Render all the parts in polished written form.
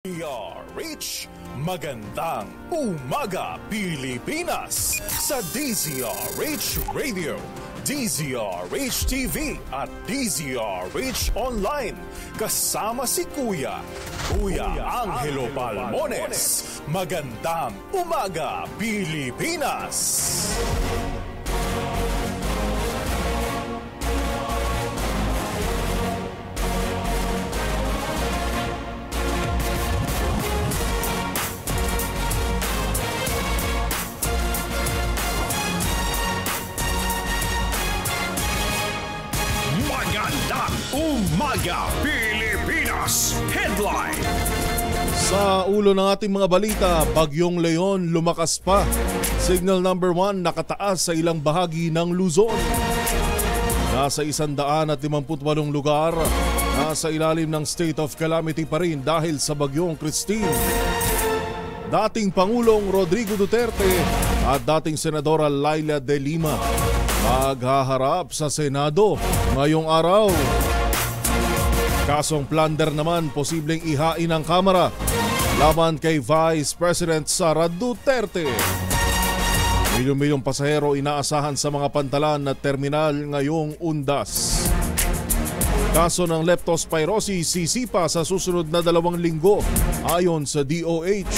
DZRH, magandang umaga Pilipinas sa DZRH Radio, DZRH TV at DZRH Online. Kasama si Kuya Angelo Palmones. Magandang umaga Pilipinas! Umaga Pilipinas Headline. Sa ulo ng ating mga balita, Bagyong Leon lumakas pa. Signal number 1 nakataas sa ilang bahagi ng Luzon. Nasa 158 lugar, nasa ilalim ng state of calamity pa rin dahil sa Bagyong Christine. Dating Pangulong Rodrigo Duterte at dating Senadora Laila de Lima maghaharap sa Senado ngayong araw. Kasong plunder naman posibleng ihain ng Kamara laban kay Vice President Sara Duterte. Milyong-milyong pasahero inaasahan sa mga pantalan na terminal ngayong Undas. Kaso ng leptospirosis sisipa sa susunod na 2 linggo ayon sa DOH.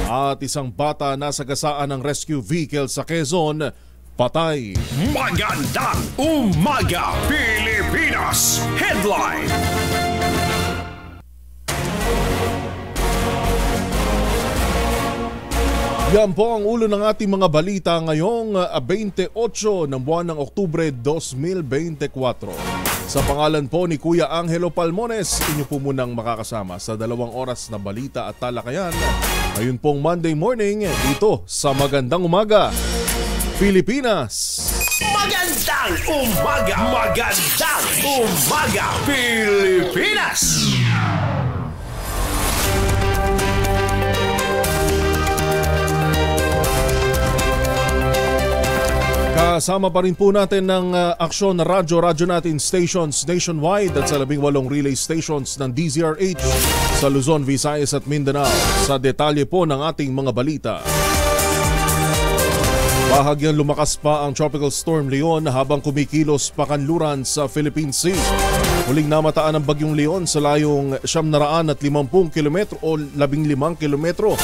At isang bata nasagasaan ng rescue vehicle sa Quezon, patay. Magandang umaga Pilipinas Headline. Yan po ang ulo ng ating mga balita ngayong 28 ng buwan ng Oktubre 2024. Sa pangalan po ni Kuya Angelo Palmones, inyo po munang makakasama sa 2 oras na balita at talakayan. Ngayon pong Monday morning dito sa Magandang Umaga Pilipinas. Magandang umaga Pilipinas. Kasama pa rin po natin ng aksyon na radyo natin stations nationwide at sa 18 relay stations ng DZRH sa Luzon, Visayas at Mindanao. Sa detalye po ng ating mga balita. Bahagyang lumakas pa ang Tropical Storm Leon habang kumikilos pakanluran sa Philippine Sea. Huling namataan ang Bagyong Leon sa layong 750 km o 15 km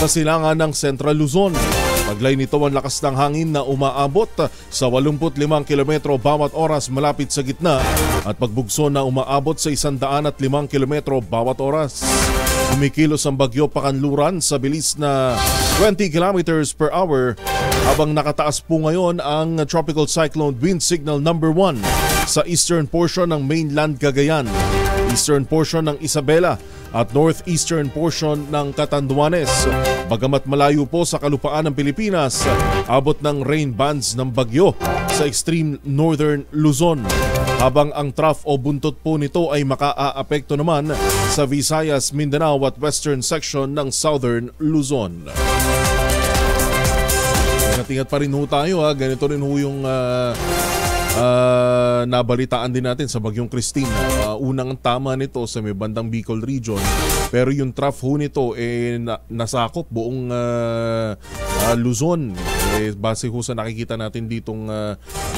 sa silangan ng Central Luzon. Paglay nito ang lakas ng hangin na umaabot sa 85 km bawat oras malapit sa gitna at pagbugso na umaabot sa 105 km bawat oras. Kumikilos ang bagyo pakanluran sa bilis na 20 km per hour habang nakataas po ngayon ang Tropical Cyclone Wind Signal number 1 sa eastern portion ng mainland Cagayan, eastern portion ng Isabela at northeastern portion ng Catanduanes. Bagamat malayo po sa kalupaan ng Pilipinas, abot ng rain bands ng bagyo sa extreme northern Luzon. Habang ang trough o buntot po nito ay makaaapekto naman sa Visayas, Mindanao at western section ng southern Luzon. Ingat pa rin ho tayo ha. Ganito rin ho yung nabalitaan din natin sa Bagyong Christine. Unang tama nito sa may bandang Bicol region, pero yung trough ho nito nasakop buong Luzon. Base ho sa nakikita natin ditong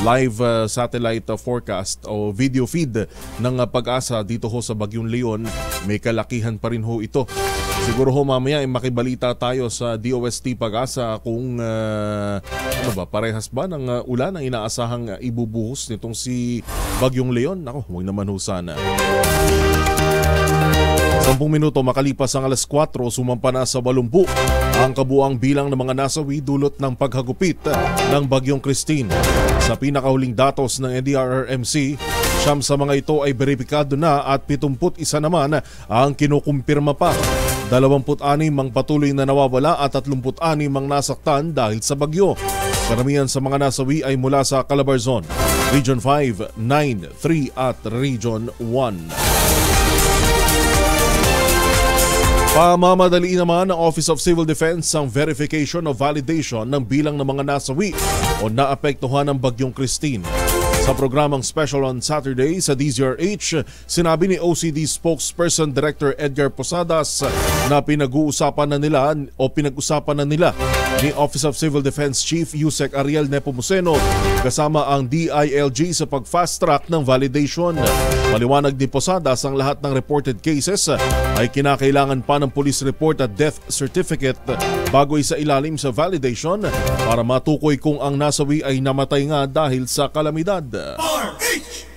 live satellite forecast o video feed ng Pag-asa dito ho sa Bagyong Leon, may kalakihan pa rin ho ito. Siguro ho mamaya makibalita tayo sa DOST Pag-asa kung parehas ba ng ulan ang inaasahang ibubuhos nitong si Bagyong Leon. Nako, huwag naman ho sana. 10 minuto makalipas ang alas 4, sumampa na sa 80 ang kabuang bilang ng mga nasawi dulot ng paghagupit ng Bagyong Christine. Sa pinakahuling datos ng NDRRMC, 9 sa mga ito ay beripikado na at 71 naman ang kinukumpirma pa. 26 ang patuloy na nawawala at 36 ang nasaktan dahil sa bagyo. Karamihan sa mga nasawi ay mula sa Calabarzon, Region 5, 9, 3 at Region 1. Pamamadali naman ng Office of Civil Defense ang verification o validation ng bilang ng mga nasawi o naapektuhan ng Bagyong Christine. Sa programang Special on Saturday sa DZRH, sinabi ni OCD spokesperson Director Edgar Posadas na pinag-usapan na nila ni Office of Civil Defense Chief Yusek Ariel Nepomuceno kasama ang DILG sa pag-fast track ng validation. Maliwanag ni Posadas ang lahat ng reported cases ay kinakailangan pa ng police report at death certificate bago isa ilalim sa validation para matukoy kung ang nasawi ay namatay nga dahil sa kalamidad.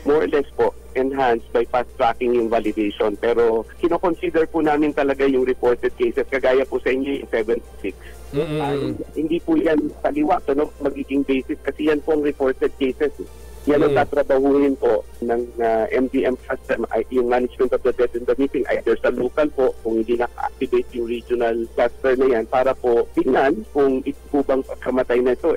More or less po, enhanced by fast-tracking yung validation. Pero kino-consider po namin talaga yung reported cases. Kagaya po sa inyo yung 76. Hindi po yan saliwa magiging basis kasi yan po ang reported cases. Yan ang tatrabahuhin po ng MDM system, yung management of the death and the missing, either sa local po, kung hindi na-activate yung regional cluster na yan, para po tingnan kung ito bang pagkamatay na ito,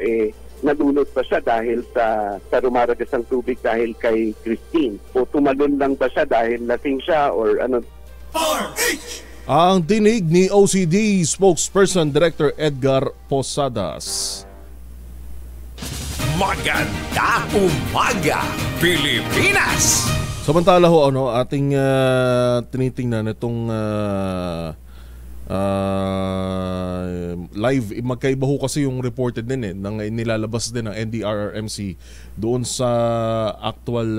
nadulot ba siya dahil sa rumaragasang tubig dahil kay Christine? O tumalon lang ba siya dahil lasing siya or ano? Ang dinig ni OCD spokesperson Director Edgar Posadas. Magandang umaga, Pilipinas! Samantala ho, ating tinitingnan itong live, magkaiba ho kasi yung reported din nang nilalabas din ng NDRRMC doon sa actual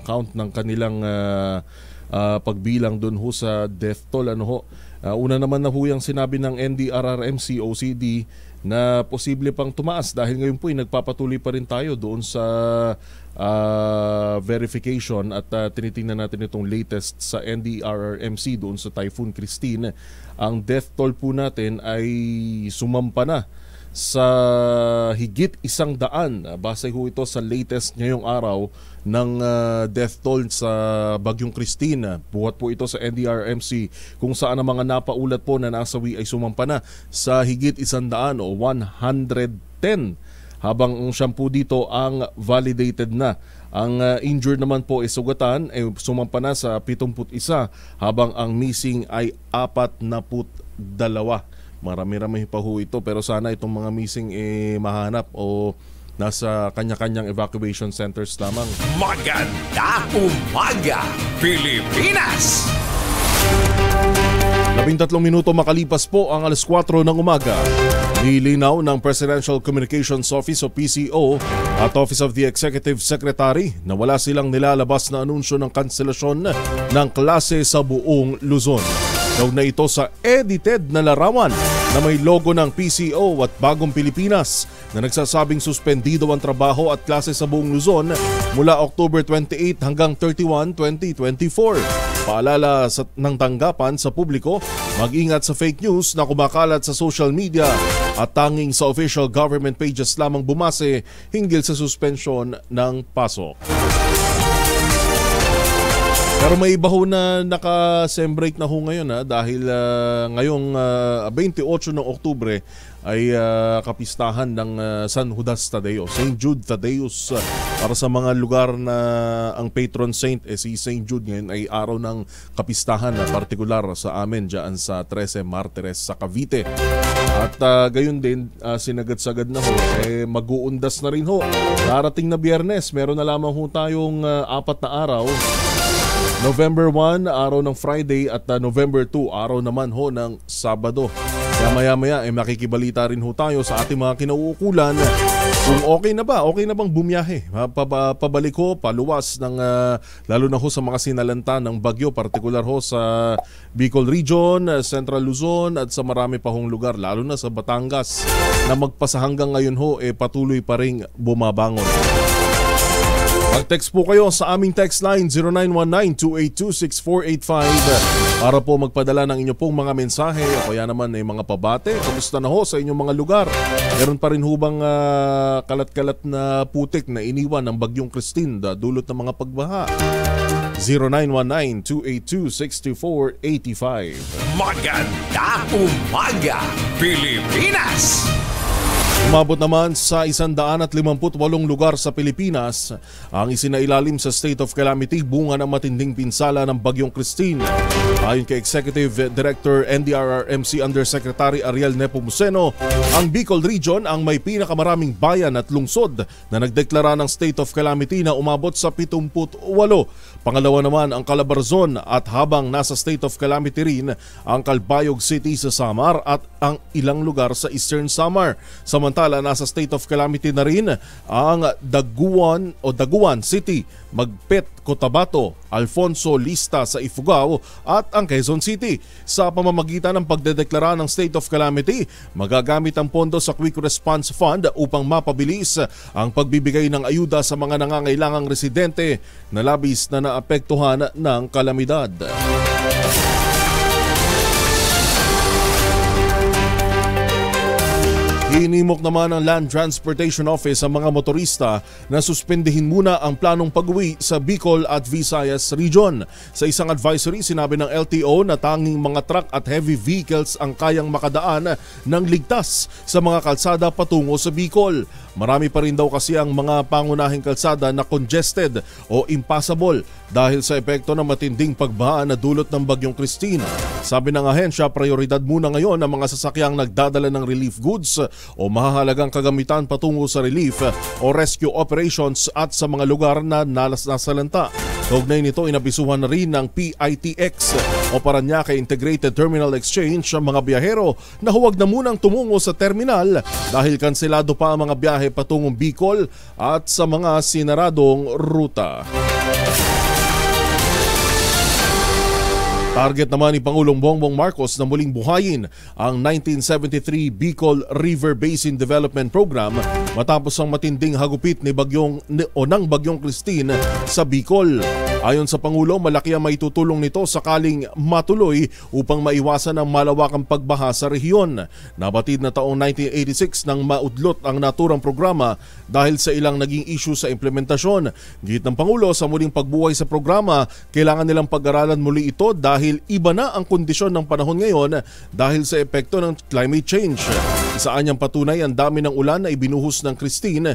count ng kanilang pagbilang doon ho sa death toll. Una naman na ho yung sinabi ng NDRRMC OCD na posible pang tumaas dahil ngayon po nagpapatuloy pa rin tayo doon sa verification at tinitingnan natin itong latest sa NDRRMC doon sa Typhoon Christine. Ang death toll po natin ay sumampa na sa higit 100. Base ho ito sa latest ngayong araw ng death toll sa Bagyong Christine. Buhat po ito sa NDRRMC kung saan ang mga napaulat po na nasawi ay sumampa na sa higit 100 o 110. Habang ang siyampu dito ang validated na. Ang injured naman po ay sugatan ay sumampa na sa 71 habang ang missing ay 42. Marami-rami pa ho ito pero sana itong mga missing mahanap o nasa kanya-kanyang evacuation centers lamang. Magandang umaga, Pilipinas! 13 minuto makalipas po ang alas 4 ng umaga. Nilinaw ng Presidential Communications Office o PCO at Office of the Executive Secretary na wala silang nilalabas na anunsyo ng kanselasyon ng klase sa buong Luzon. Kaugnay ito sa edited na larawan na may logo ng PCO at Bagong Pilipinas na nagsasabing suspendido ang trabaho at klase sa buong Luzon mula October 28 hanggang 31, 2024. Paalala ng tanggapan sa publiko, mag-ingat sa fake news na kumakalat sa social media at tanging sa official government pages lamang bumase hinggil sa suspension ng pasok. Pero may iba ho na naka-sem-break na ho ngayon dahil ngayong 28 ng Oktubre ay kapistahan ng San Judas Tadeo, St. Jude Thaddeus. Para sa mga lugar na ang patron saint si St. Jude ngayon ay araw ng kapistahan na partikular sa amin dyan sa 13 Martires sa Cavite. At gayon din sinagad-sagad na ho mag-uundas na rin ho. Darating na Biyernes, meron na lamang ho tayong 4 na araw. November 1, araw ng Friday at November 2, araw naman ho ng Sabado. Kaya maya-maya makikibalita rin ho tayo sa ating mga kinauukulan kung okay na bang bumiyahe pabalik ho, paluwas ng lalo na ho sa mga sinalanta ng bagyo, partikular ho sa Bicol Region, Central Luzon at sa marami pa hong lugar, lalo na sa Batangas na magpasa hanggang ngayon ho patuloy pa ring bumabangon. Mag-text po kayo sa aming text line 0919-282-6485 para po magpadala ng inyo pong mga mensahe o kaya naman mga pabate. Kamusta na ho sa inyong mga lugar? Meron pa rin hubang kalat-kalat na putik na iniwan ng Bagyong Christine dulot ng mga pagbaha? 0919-282-6485. Magandang umaga, Pilipinas! Umabot naman sa 158 lugar sa Pilipinas ang isinailalim sa state of calamity bunga ng matinding pinsala ng Bagyong Christine. Ayon kay Executive Director NDRRMC Undersecretary Ariel Nepomuceno, ang Bicol Region ang may pinakamaraming bayan at lungsod na nagdeklara ng state of calamity na umabot sa 78. Pangalawa naman ang Calabarzon at habang nasa state of calamity rin ang Calbayog City sa Samar at ang ilang lugar sa Eastern Samar. Samantala nasa state of calamity na rin ang Daguan City, Magpet, Cotabato, Alfonso Lista sa Ifugao at ang Quezon City. Sa pamamagitan ng pagdedeklara ng state of calamity, magagamit ang pondo sa Quick Response Fund upang mapabilis ang pagbibigay ng ayuda sa mga nangangailangang residente na labis na naapektuhan ng kalamidad. Hinimok naman ng Land Transportation Office ang mga motorista na suspendihin muna ang planong pag-uwi sa Bicol at Visayas Region. Sa isang advisory, sinabi ng LTO na tanging mga truck at heavy vehicles ang kayang makadaan ng ligtas sa mga kalsada patungo sa Bicol. Marami pa rin daw kasi ang mga pangunahing kalsada na congested o impassable dahil sa epekto ng matinding pagbaha na dulot ng Bagyong Christine. Sabi ng ahensya, prioridad muna ngayon ang mga sasakyang nagdadala ng relief goods o mahahalagang kagamitan patungo sa relief o rescue operations at sa mga lugar na nasalanta. Kaugnay nito, inabisuhan na rin ng PITX o Parañaque Integrated Terminal Exchange ang mga biyahero na huwag na munang tumungo sa terminal dahil kanselado pa ang mga biyahe patungong Bicol at sa mga sinaradong ruta. Target naman ni Pangulong Bongbong Marcos na muling buhayin ang 1973 Bicol River Basin Development Program matapos ang matinding hagupit ng Bagyong Christine sa Bicol. Ayon sa Pangulo, malaki ang maitutulong nito sakaling matuloy upang maiwasan ang malawakang pagbaha sa rehiyon. Nabatid na taong 1986 nang maudlot ang naturang programa dahil sa ilang naging issue sa implementasyon. Git ng Pangulo, sa muling pagbuhay sa programa, kailangan nilang pag-aralan muli ito dahil iba na ang kondisyon ng panahon ngayon dahil sa epekto ng climate change. Isaan niyang patunay ang dami ng ulan na ibinuhos ng Christine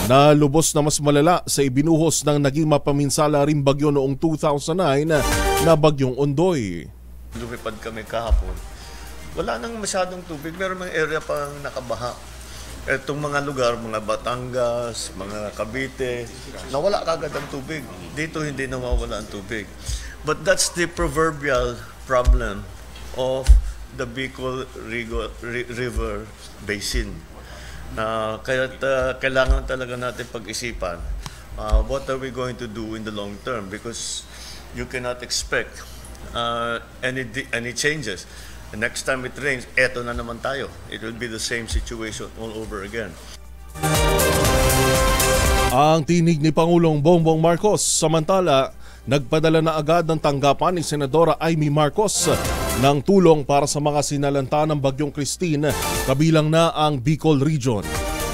na lubos na mas malala sa ibinuhos ng naging mapaminsala ring bagyo noong 2009 na Bagyong Ondoy. Lumipad kami kahapon. Wala nang masyadong tubig, meron mga area pang nakabaha. Itong mga lugar, mga Batangas, mga Cavite, nawala kagad ang tubig. Dito hindi nawawala ang tubig. But that's the proverbial problem of the Bicol River Basin. Kaya kailangan talaga natin pag-isipan what are we going to do in the long term, because you cannot expect any changes. The next time it rains, eto na naman tayo. It will be the same situation all over again. Ang tinig ni Pangulong Bongbong Marcos. Samantala, nagpadala na agad ng tanggapan ni Senadora Amy Marcos ng tulong para sa mga sinalanta ng Bagyong Christine, kabilang na ang Bicol Region.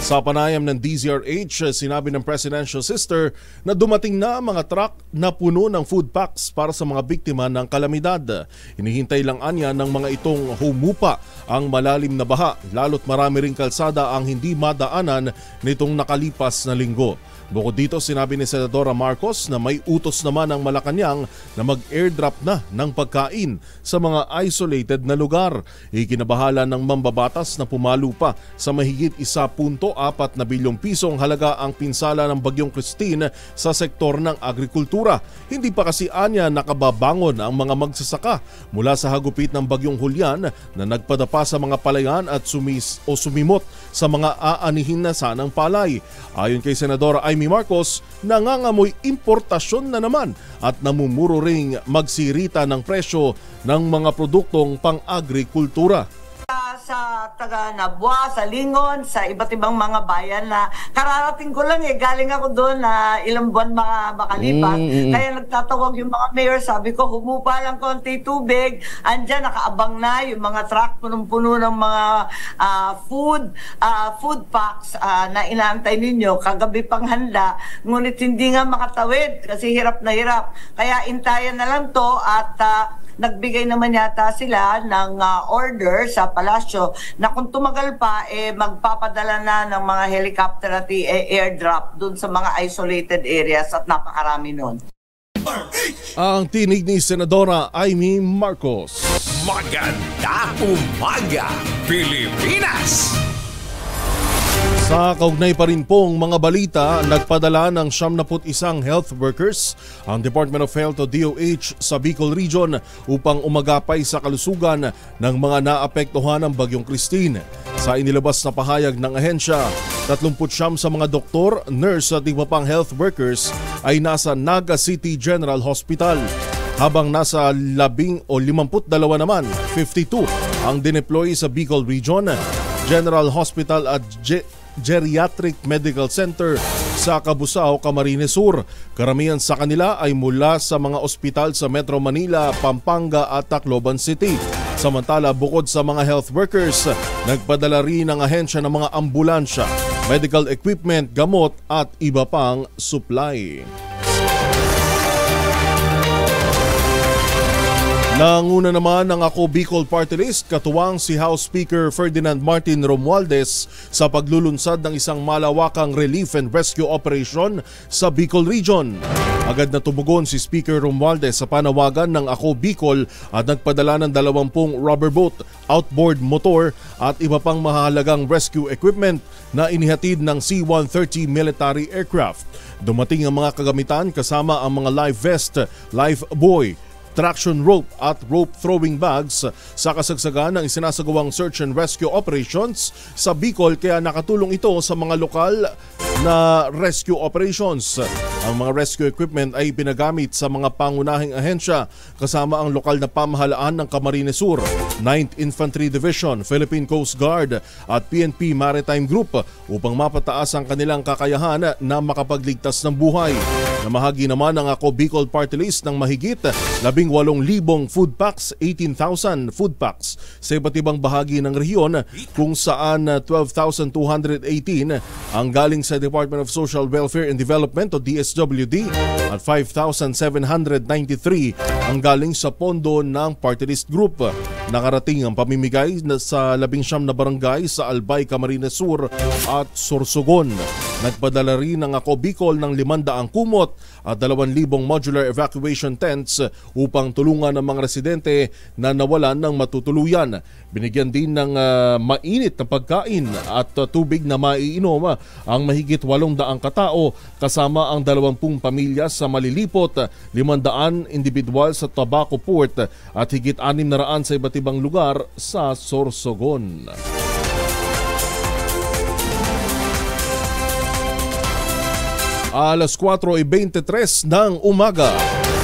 Sa panayam ng DZRH, sinabi ng Presidential Sister na dumating na ang mga truck na puno ng food packs para sa mga biktima ng kalamidad. Hinihintay lang anya ng mga itong humupa ang malalim na baha, lalo't marami ring kalsada ang hindi madaanan nitong nakalipas na linggo. Bukod dito, sinabi ni Senadora Marcos na may utos naman ang Malacanang na mag-airdrop na ng pagkain sa mga isolated na lugar. Ikinabahala ng mambabatas na pumalo pa sa mahigit 1.4 bilyong pisong halaga ang pinsala ng Bagyong Christine sa sektor ng agrikultura. Hindi pa kasi anya nakababangon ang mga magsasaka mula sa hagupit ng Bagyong Julian na nagpadapa sa mga palayan at sumimot sa mga aanihin na sanang palay. Ayon kay Senadora Amy Marcos, nangangamoy importasyon na naman at namumuro ring magsirita ng presyo ng mga produktong pang-agrikultura. Sa taga Nabua, sa Lingon, sa iba't ibang mga bayan na kararating ko lang galing ako doon na ilang buwan makalipas. Kaya nagtatawag yung mga mayor, sabi ko humupa lang konti tubig, andyan nakaabang na yung mga truck punong-puno ng mga food packs na inaantay ninyo, kagabi pang handa, ngunit hindi nga makatawid kasi hirap na hirap. Kaya intayan na lang to at nagbigay naman yata sila ng order sa palasyo na kung tumagal pa, magpapadala na ng mga helicopter at airdrop dun sa mga isolated areas at napakarami nun. Ang tinig ni Senadora Amy Marcos. Magandang umaga, Pilipinas! Sa kaugnay pa rin pong mga balita, nagpadala ng 71 health workers ang Department of Health o DOH sa Bicol Region upang umagapay sa kalusugan ng mga naapektuhan ng Bagyong Christine. Sa inilabas na pahayag ng ahensya, 39 sa mga doktor, nurse at iba pang health workers ay nasa Naga City General Hospital. Habang nasa 52 naman, 52 ang dineploy sa Bicol Region, General Hospital at Geriatric Medical Center sa Cabusao, Camarines Sur. Karamihan sa kanila ay mula sa mga ospital sa Metro Manila, Pampanga at Tacloban City. Samantala, bukod sa mga health workers, nagpadala rin ng ahensya ng mga ambulansya, medical equipment, gamot at iba pang supply. Nanguna naman ang Ako Bicol Party List, katuwang si House Speaker Ferdinand Martin Romualdez sa paglulunsad ng isang malawakang relief and rescue operation sa Bicol Region. Agad na tumugon si Speaker Romualdez sa panawagan ng Ako Bicol at nagpadala ng 20 rubber boat, outboard motor at iba pang mahalagang rescue equipment na inihatid ng C-130 military aircraft. Dumating ang mga kagamitan kasama ang mga life vest, life buoy, traction rope at rope throwing bags sa kasagsagan ng isinasagawang search and rescue operations sa Bicol, kaya nakatulong ito sa mga lokal na rescue operations. Ang mga rescue equipment ay pinagamit sa mga pangunahing ahensya kasama ang lokal na pamahalaan ng Camarines Sur, 9th Infantry Division, Philippine Coast Guard at PNP Maritime Group upang mapataas ang kanilang kakayahan na makapagligtas ng buhay. Namahagi naman ang Ako Bicol Party List ng mahigit 18,000 food packs, 18,000 food packs sa iba't ibang bahagi ng rehiyon, kung saan 12,218 ang galing sa Department of Social Welfare and Development o DSWD at 5,793 ang galing sa pondo ng Party List Group. Nakarating ang pamimigay sa 19 na barangay sa Albay, Camarines Sur at Sorsogon. Nagpadala rin ang Ako Bicol ng 500 kumot at 2,000 modular evacuation tents upang tulungan ang mga residente na nawalan ng matutuluyan. Binigyan din ng mainit na pagkain at tubig na maiinom ang mahigit 800 katao kasama ang 20 pamilya sa Malilipot, 500 individual sa Tabaco Port at higit 600 sa iba't ibang lugar sa Sorsogon. Alas 4:23 ng umaga,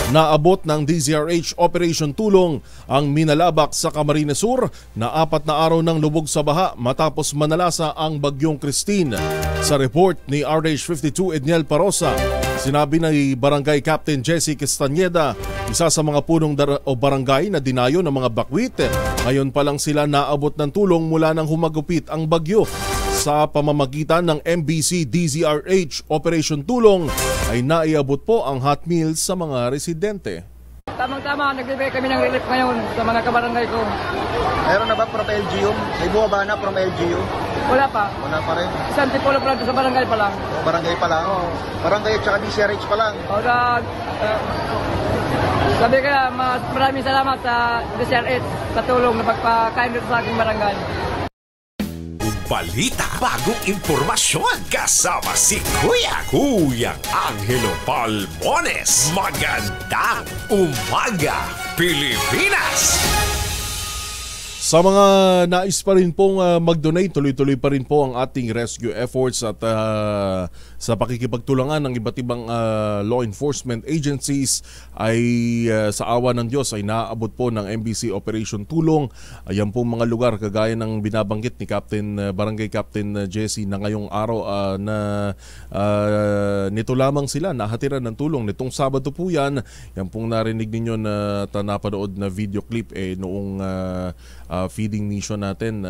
naabot ng DZRH Operation Tulong ang Minalabak sa Camarines Sur na 4 na araw ng lubog sa baha matapos manalasa ang Bagyong Christine. Sa report ni RH52 Edniel Parosa, sinabi ni Barangay Captain Jesse Castañeda, isa sa mga punong barangay na dinayo ng mga bakwit, ngayon pa lang sila naabot ng tulong mula nang humagupit ang bagyo. Sa pamamagitan ng MBC DZRH Operation Tulong ay naiabot po ang hot meals sa mga residente. Tamang-tama, nagbibigay kami ng relief ngayon sa mga kabarangay ko. Mayroon na ba from LGU? May bumaba na from LGU? Wala pa. Wala pa rin? Isang tipolo pa lang sa barangay pa lang. O, barangay pa lang? Oo. Barangay at saka DZRH pa lang? O, sabi kaya, maraming salamat sa DZRH sa tulong na pagpakain dito sa aking barangay. Balita, bagong impormasyon, kasama si Kuya Angelo Palmones. Magandang umaga, Pilipinas! Sa mga nais pa rin pong mag-donate, tuloy-tuloy pa rin po ang ating rescue efforts at sa pakikipagtulangan ng iba't ibang law enforcement agencies ay sa awa ng Diyos ay naaabot po ng MBC Operation Tulong. Ayan pong mga lugar kagaya ng binabanggit ni Barangay Captain Jesse na ngayong araw na nito lamang sila nahatiran ng tulong. Nitong Sabado po yan, yan pong narinig ninyo na napanood na video clip noong feeding mission natin.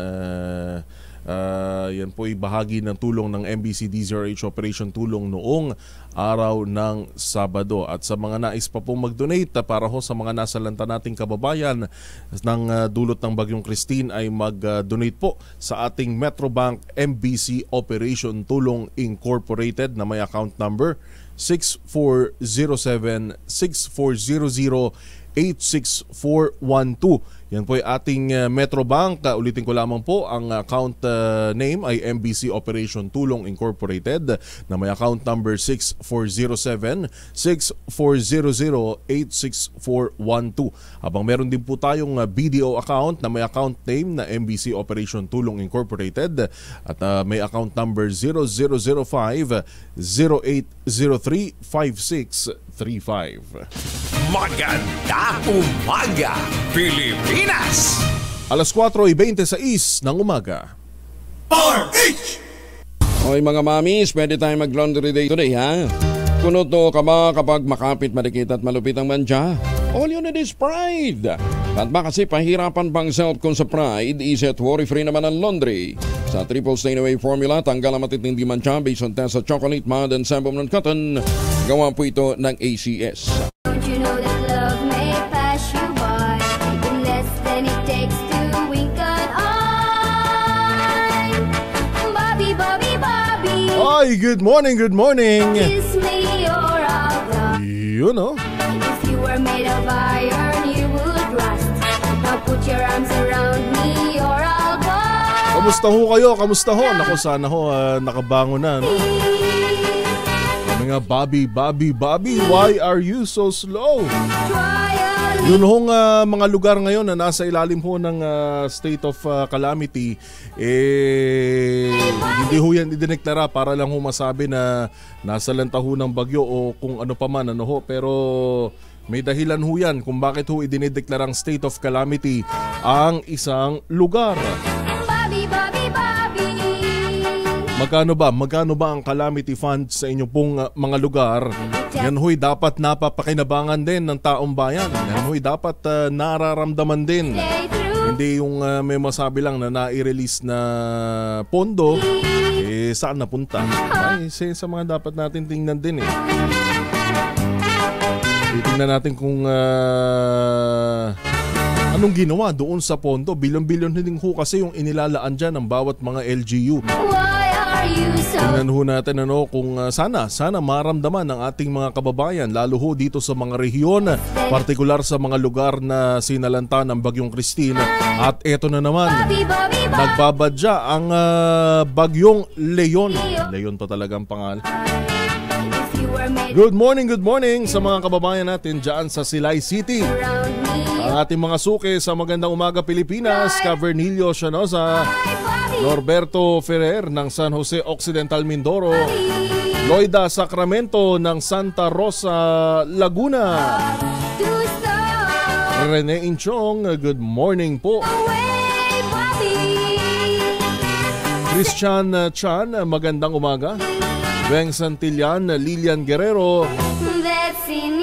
Yan po ay bahagi ng tulong ng MBC DZRH Operation Tulong noong araw ng Sabado. At sa mga nais pa pong mag-donate para ho sa mga nasalanta nating kababayan ng dulot ng Bagyong Christine ay mag-donate po sa ating Metrobank MBC Operation Tulong Incorporated na may account number 0917-6400-86412. Yan po ay ating Metrobank. Ulitin ko lamang po, ang account name ay MBC Operation Tulong Incorporated na may account number 6407-6400-86412. Habang meron din po tayong BDO account na may account name na MBC Operation Tulong Incorporated at may account number 0005-0803-5635. Magandang umaga, Pilipinas! Alas 4:26 ng umaga. Hoy mga mamis, pwede tayo mag-laundry day today ha? Kunoto ka ba kapag makapit, madikit at malupit ang mantsa? All you need is Pride. At ba kasi pahirapan pang self kung sa Pride, is it worry-free naman ang laundry. Sa triple stain-away formula, tanggal ang matitindi mantsa based on test sa chocolate, mud, and sample ng cotton. Gawa po ito ng ACS. Don't you know that love may pass you by in less than it takes to wink an eye? Bobby, Bobby, Bobby. Hi, good morning, good morning. Kiss me or I'll die. You know. If you were made of iron, you would rust. Now put your arms around me or I'll go. Kamusta ho kayo? Kamusta ho? Naku, sana ho nakabangon na, no? Mga Bobby, why are you so slow? Yun hong mga lugar ngayon na nasa ilalim ho ng state of calamity, hindi ho yan idineklara para lang ho masabi na nasa lanta ho ng bagyo o kung ano pa man, ano ho. Pero may dahilan ho yan kung bakit ho idinideklarang state of calamity ang isang lugar. Magkano ba ang calamity fund sa inyong pong mga lugar? Yan ho'y dapat napapakinabangan din ng taong bayan. Yan ho'y dapat nararamdaman din. Hindi yung may masabi lang na nai-release na pondo, saan napunta? Ay, sa mga dapat natin tingnan din eh. Titingnan natin kung anong ginawa doon sa pondo. Bilyon-bilyon din ho kasi yung inilalaan dyan ng bawat mga LGU. Tingnan ho natin kung sana maramdaman ng ating mga kababayan, lalo ho dito sa mga rehiyon, partikular sa mga lugar na sinalanta ng Bagyong Christine. At eto na naman, nagbabadya ang Bagyong Leon. Leon pa talagang pangalan. Good morning sa mga kababayan natin dyan sa Silay City. Ang ating mga suke sa Magandang Umaga Pilipinas, Cavernillo Sianosa, Norberto Ferrer ng San Jose Occidental Mindoro, Loida Sacramento ng Santa Rosa, Laguna, Rene Inchong, good morning po. Christian Chan, magandang umaga. Beng Santillan, Lilian Guerrero,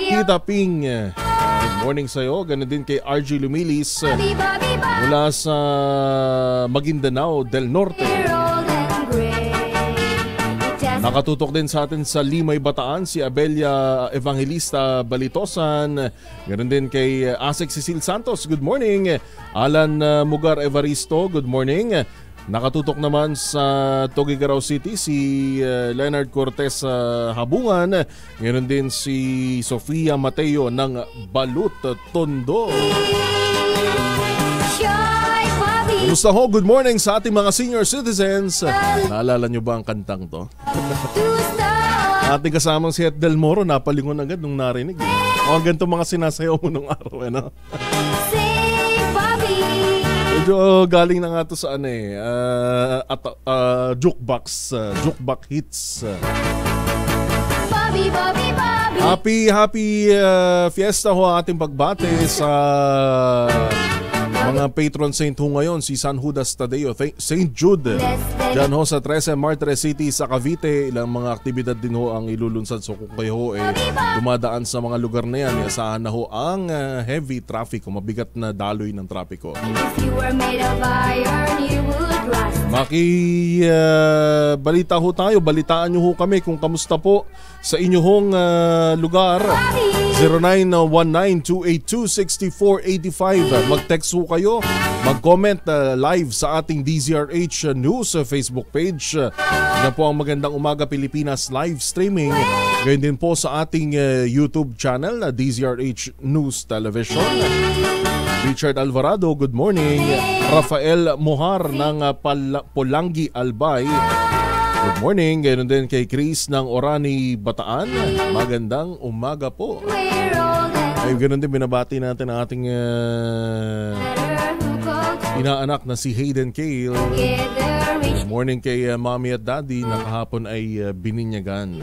Tita Ping, good morning sa'yo. Ganun din kay RG Lumilis mula sa Maguindanao del Norte. Nakatutok din sa atin sa Limay, Bataan si Abelia Evangelista Balitosan. Ganun din kay Asek Cecil Santos, good morning. Alan Mugar Evaristo, good morning. Nakatutok naman sa Tuguegarao City si Leonard Cortez Habungan. Ngayon din si Sofia Mateo ng Balut, Tondo. Kumusta ho? Good morning sa ating mga senior citizens. Naalala nyo ba ang kantang to? Ating kasamang si Het Del Moro, napalingon agad nung narinig. O, ganito mga sinasayaw mo nung araw, ano? Medyo galing na nga to sa jukebox hits. Happy fiesta ho ating pagbate sa mga patron saint ho ngayon, si San Judas Tadeo, St. Jude dyan ho sa 13 Martires City sa Cavite. Ilang mga aktibidad din ho ang ilulunsad. So kung kayo ho dumadaan sa mga lugar na yan, asahan na ho ang heavy traffic o mabigat na daloy ng trapiko. Balita ho tayo, balitaan nyo ho kami kung kamusta po sa inyong lugar 0919-282-6485. Mag-text ho kayo, mag-comment live sa ating DZRH News Facebook page. Yan po ang Magandang Umaga Pilipinas live streaming. Gayun din po sa ating YouTube channel, DZRH News Television. Richard Alvarado, good morning. Rafael Mohar ng Polangi, Albay, good morning. Gayun din kay Chris ng Orani, Bataan. Magandang umaga po. Ay, ganoon din binabati natin ang ating inaanak na si Hayden Cale. Good morning kay Mommy at Daddy na kahapon ay bininyagan.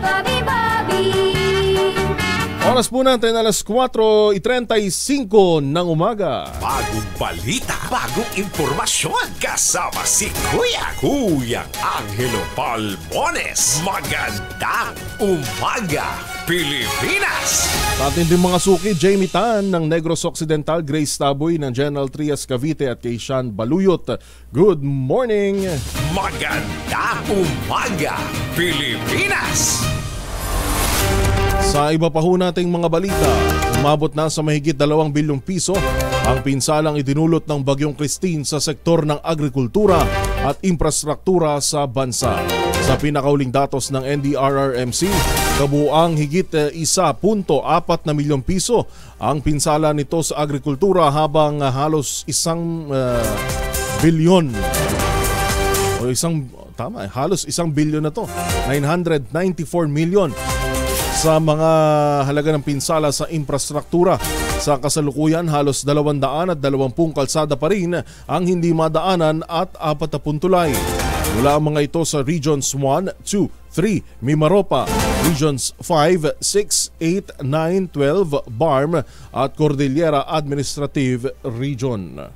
Oras po natin alas 4:35 ng umaga. Bagong balita, bagong impormasyon. Kasama si Kuyang Angelo Palmones. Magandang umaga, Pilipinas! Sa ating din mga suki, Jamie Tan ng Negros Occidental, Grace Taboy ng General Trias Cavite at kay Sean Baluyot. Good morning! Magandang umaga, Pilipinas! Sa iba pa ho nating mga balita, umabot na sa mahigit 2 bilyong piso ang pinsalang idinulot ng Bagyong Christine sa sektor ng agrikultura at infrastruktura sa bansa. Sa pinakauling datos ng NDRRMC, kabuuang higit 1.4 milyong piso ang pinsala nito sa agrikultura habang halos 1 bilyon o halos 1 bilyon na to, 994 million sa mga halaga ng pinsala sa infrastruktura. Sa kasalukuyan, halos 220 kalsada pa rin ang hindi madaanan at 40 tulay. Mula ang mga ito sa Regions 1, 2, 3, Mimaropa, Regions 5, 6, 8, 9, 12, BARM at Cordillera Administrative Region.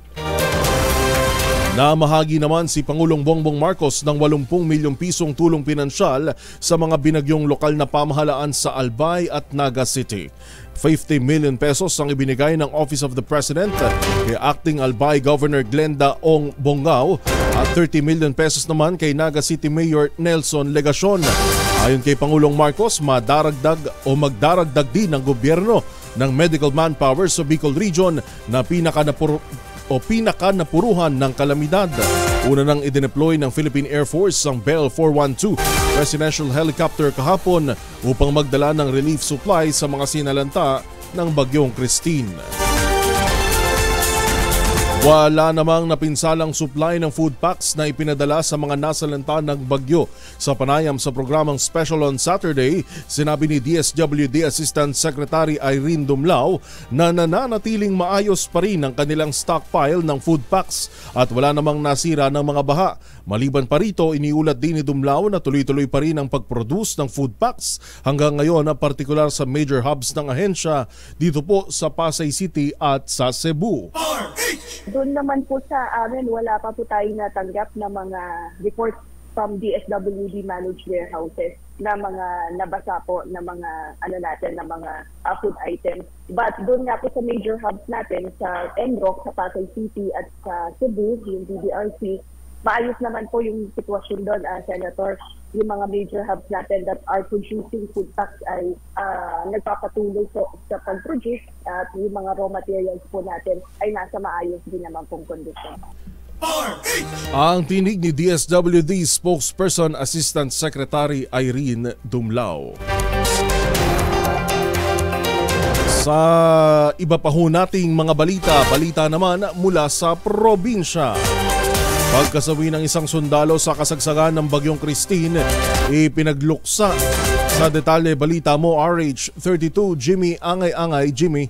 Namahagi naman si Pangulong Bongbong Marcos ng 80 milyong pisong tulong pinansyal sa mga binagyong lokal na pamahalaan sa Albay at Naga City. 50 million pesos ang ibinigay ng Office of the President kay Acting Albay Governor Glenda Ong Bongao at 30 million pesos naman kay Naga City Mayor Nelson Legacion. Ayon kay Pangulong Marcos, magdaragdag din ng gobyerno ng medical manpower sa Bicol Region na pinakanapuruhan ng kalamidad. Una nang idineploy ng Philippine Air Force ang Bell 412 Presidential Helicopter kahapon upang magdala ng relief supply sa mga sinalanta ng Bagyong Christine. Wala namang napinsalang supply ng food packs na ipinadala sa mga nasalanta ng bagyo. Sa panayam sa programang Special on Saturday, sinabi ni DSWD Assistant Secretary Irene Dumlao na nananatiling maayos pa rin ang kanilang stockpile ng food packs at wala namang nasira ng mga baha. Maliban pa rito, iniulat din ni Dumlao na tuloy-tuloy pa rin ang pag-produce ng food packs hanggang ngayon na partikular sa major hubs ng ahensya dito po sa Pasay City at sa Cebu. Doon naman po sa amin, wala pa po tayo natanggap na mga reports from DSWD managed warehouses na mga nabasa po na mga food items. But doon nga po sa major hubs natin sa NROC, sa Pasay City at sa Cebu, yung DDRC, maayos naman po yung sitwasyon doon, Senator. Yung mga major hubs natin that are producing food packs ay nagpapatuloy sa pag-produce at yung mga raw materials po natin ay nasa maayos din naman pong kondisyon. Ang tinig ni DSWD Spokesperson Assistant Secretary Irene Dumlao. Sa iba pa ho nating mga balita naman mula sa probinsya. Pagkasawi ng isang sundalo sa kasagsagan ng Bagyong Christine, ipinagluksa. Sa detalye, balita mo RH32, Jimmy Angay-Angay. Jimmy.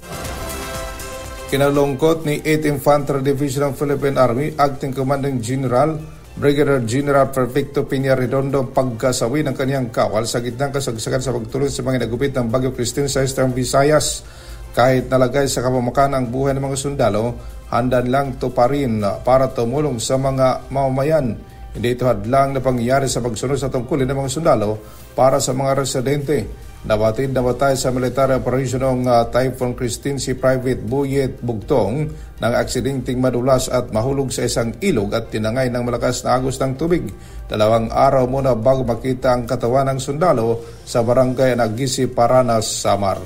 Kinalungkot ni 8th Infantry Division ng Philippine Army, Acting Commanding General Brigadier General Perfecto Piña Redondo pagkasawi ng kaniyang kawal sa gitnang kasagsagan sa pagtuloy sa mga nagupit ng Bagyong Christine sa Eastern Visayas. Kahit nalagay sa kapamakan ang buhay ng mga sundalo, handa lang to pa rin para tumulong sa mga mamamayan. Hindi ito hadlang na pangyayari sa pagsunod sa tungkulin ng mga sundalo para sa mga residente. Nabatid na batay sa military operation ng Typhoon Christine si Private Buyet Bugtong ng aksidenteng madulas at mahulog sa isang ilog at tinangay ng malakas na agos ng tubig. 2 araw muna bago makita ang katawan ng sundalo sa barangay Nagisi, Paranas, Samar.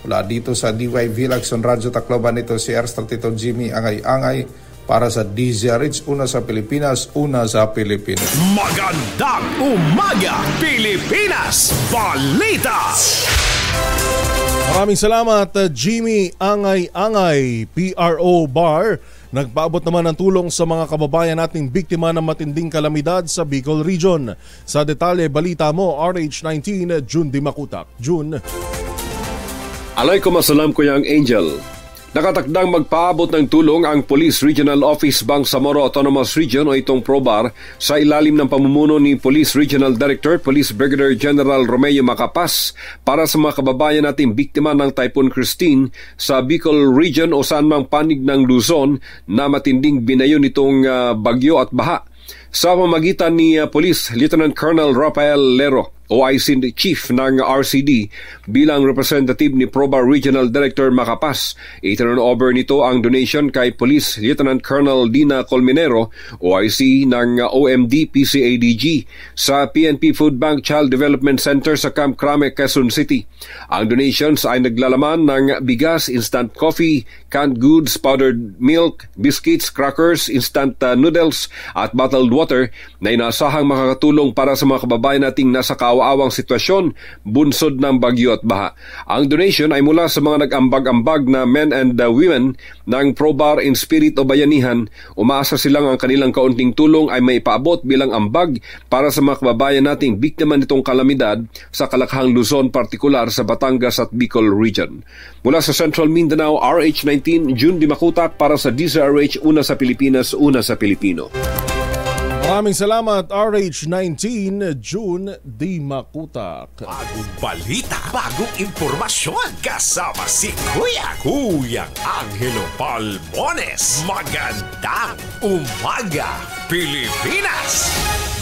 Mula dito sa DYV Lacson Radyo Tacloban, ito si Airstart Tito Jimmy Angay-Angay para sa DZRH, una sa Pilipinas, una sa Pilipinas. Magandang umaga, Pilipinas! Balita! Maraming salamat, Jimmy Angay-Angay. PRO Bar nagpaabot naman ng tulong sa mga kababayan nating biktima ng matinding kalamidad sa Bicol Region. Sa detalye, balita mo, RH19, June Dimakutak. June. Alaykum assalam, Kuyang Angel. Nakatakdang magpaabot ng tulong ang Police Regional Office Bangsamoro Autonomous Region o itong PROBAR sa ilalim ng pamumuno ni Police Regional Director Police Brigadier General Romeo Macapas para sa mga kababayan nating biktima ng Typhoon Christine sa Bicol Region o saan mang panig ng Luzon na matinding binayo nitong bagyo at baha. Sa pamamagitan ni Police Lieutenant Colonel Rafael Lero, OIC Chief ng RCD, bilang representative ni PROBAR Regional Director Macapas, iturn over nito ang donation kay Police Lieutenant Colonel Dina Colmenero, OIC ng OMD PCADG, sa PNP Food Bank Child Development Center sa Camp Crame, Quezon City. Ang donations ay naglalaman ng bigas, instant coffee, canned goods, powdered milk, biscuits, crackers, instant noodles at bottled water na inaasahang makakatulong para sa mga kababayan nating nasa kawaawang sitwasyon bunsod ng bagyo at baha. Ang donation ay mula sa mga nag-ambag-ambag na men and women ng PROBAR in Spirit o Bayanihan. Umaasa silang ang kanilang kaunting tulong ay may paabot bilang ambag para sa mga kababayan nating biktima nitong kalamidad sa Kalakhang Luzon, partikular sa Batangas at Bicol Region. Mula sa Central Mindanao, RH19, June Dimakutak para sa DZRH, una sa Pilipinas, una sa Pilipino. Maraming salamat, RH19, June Dimakutak. Bagong balita, bagong impormasyon, kasama si Kuyang Angelo Palmones. Magandang umaga, Pilipinas!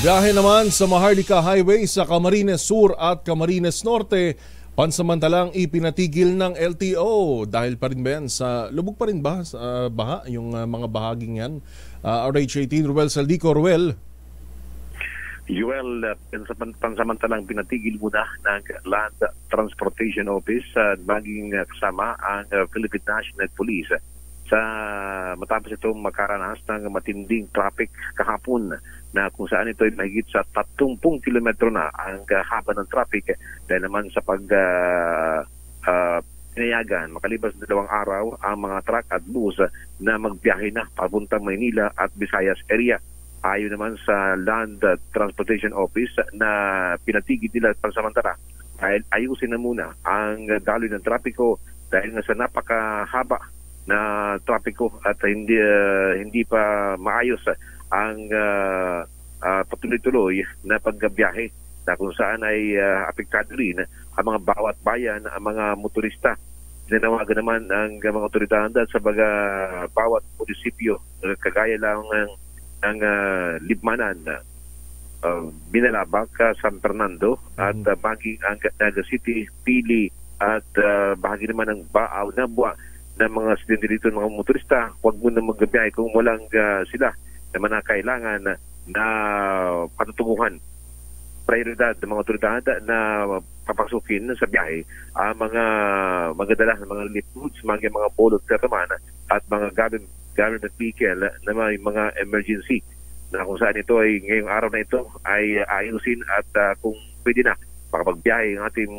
Biyahe naman sa Maharlika Highway sa Camarines Sur at Camarines Norte, pansamantalang ipinatigil ng LTO dahil pa rin ba yan sa lubog pa rin ba sa baha yung mga bahaging yan. RH18, Ruel Saldico. Ruel. Joel, pansamantalang pinatigil muna ng Land Transportation Office maging kasama ang Philippine National Police sa matapos itong makaranas ng matinding traffic kahapon na kung saan ito ay mahigit sa 30 kilometro na ang haba ng traffic dahil naman sa pinayagan makalipas na 2 araw ang mga truck at bus na magbiyahe na papuntang Maynila at Visayas area. Ayon naman sa Land Transportation Office na pinatigil nila pansamantala dahil ayusin na muna ang daloy ng trapiko dahil nga sa napakahaba na trapiko at hindi pa maayos ang patuloy-tuloy na pagbiyahe na kung saan ay apektado rin ang mga bawat bayan, ang mga motorista. Nanawagan naman ang mga otoridad sa bawat munisipyo, kagaya lang ng Libmanan, Binalabak, San Fernando, at maging ang Naga City, Pili, at bahagi naman ng Baaw na buwa ng mga estudyante dito ng mga motorista. Huwag muna magbiyahe kung walang sila naman na kailangan na patutunguhan. Prioridad ng mga otoridad na papasukin sa biyahe ang mga magdadala ng mga relief goods, mga volunteer naman at mga government vehicle na may mga emergency na kung saan ito ay ngayong araw na ito ay ayusin at kung pwede na makapagbiyahe ang ating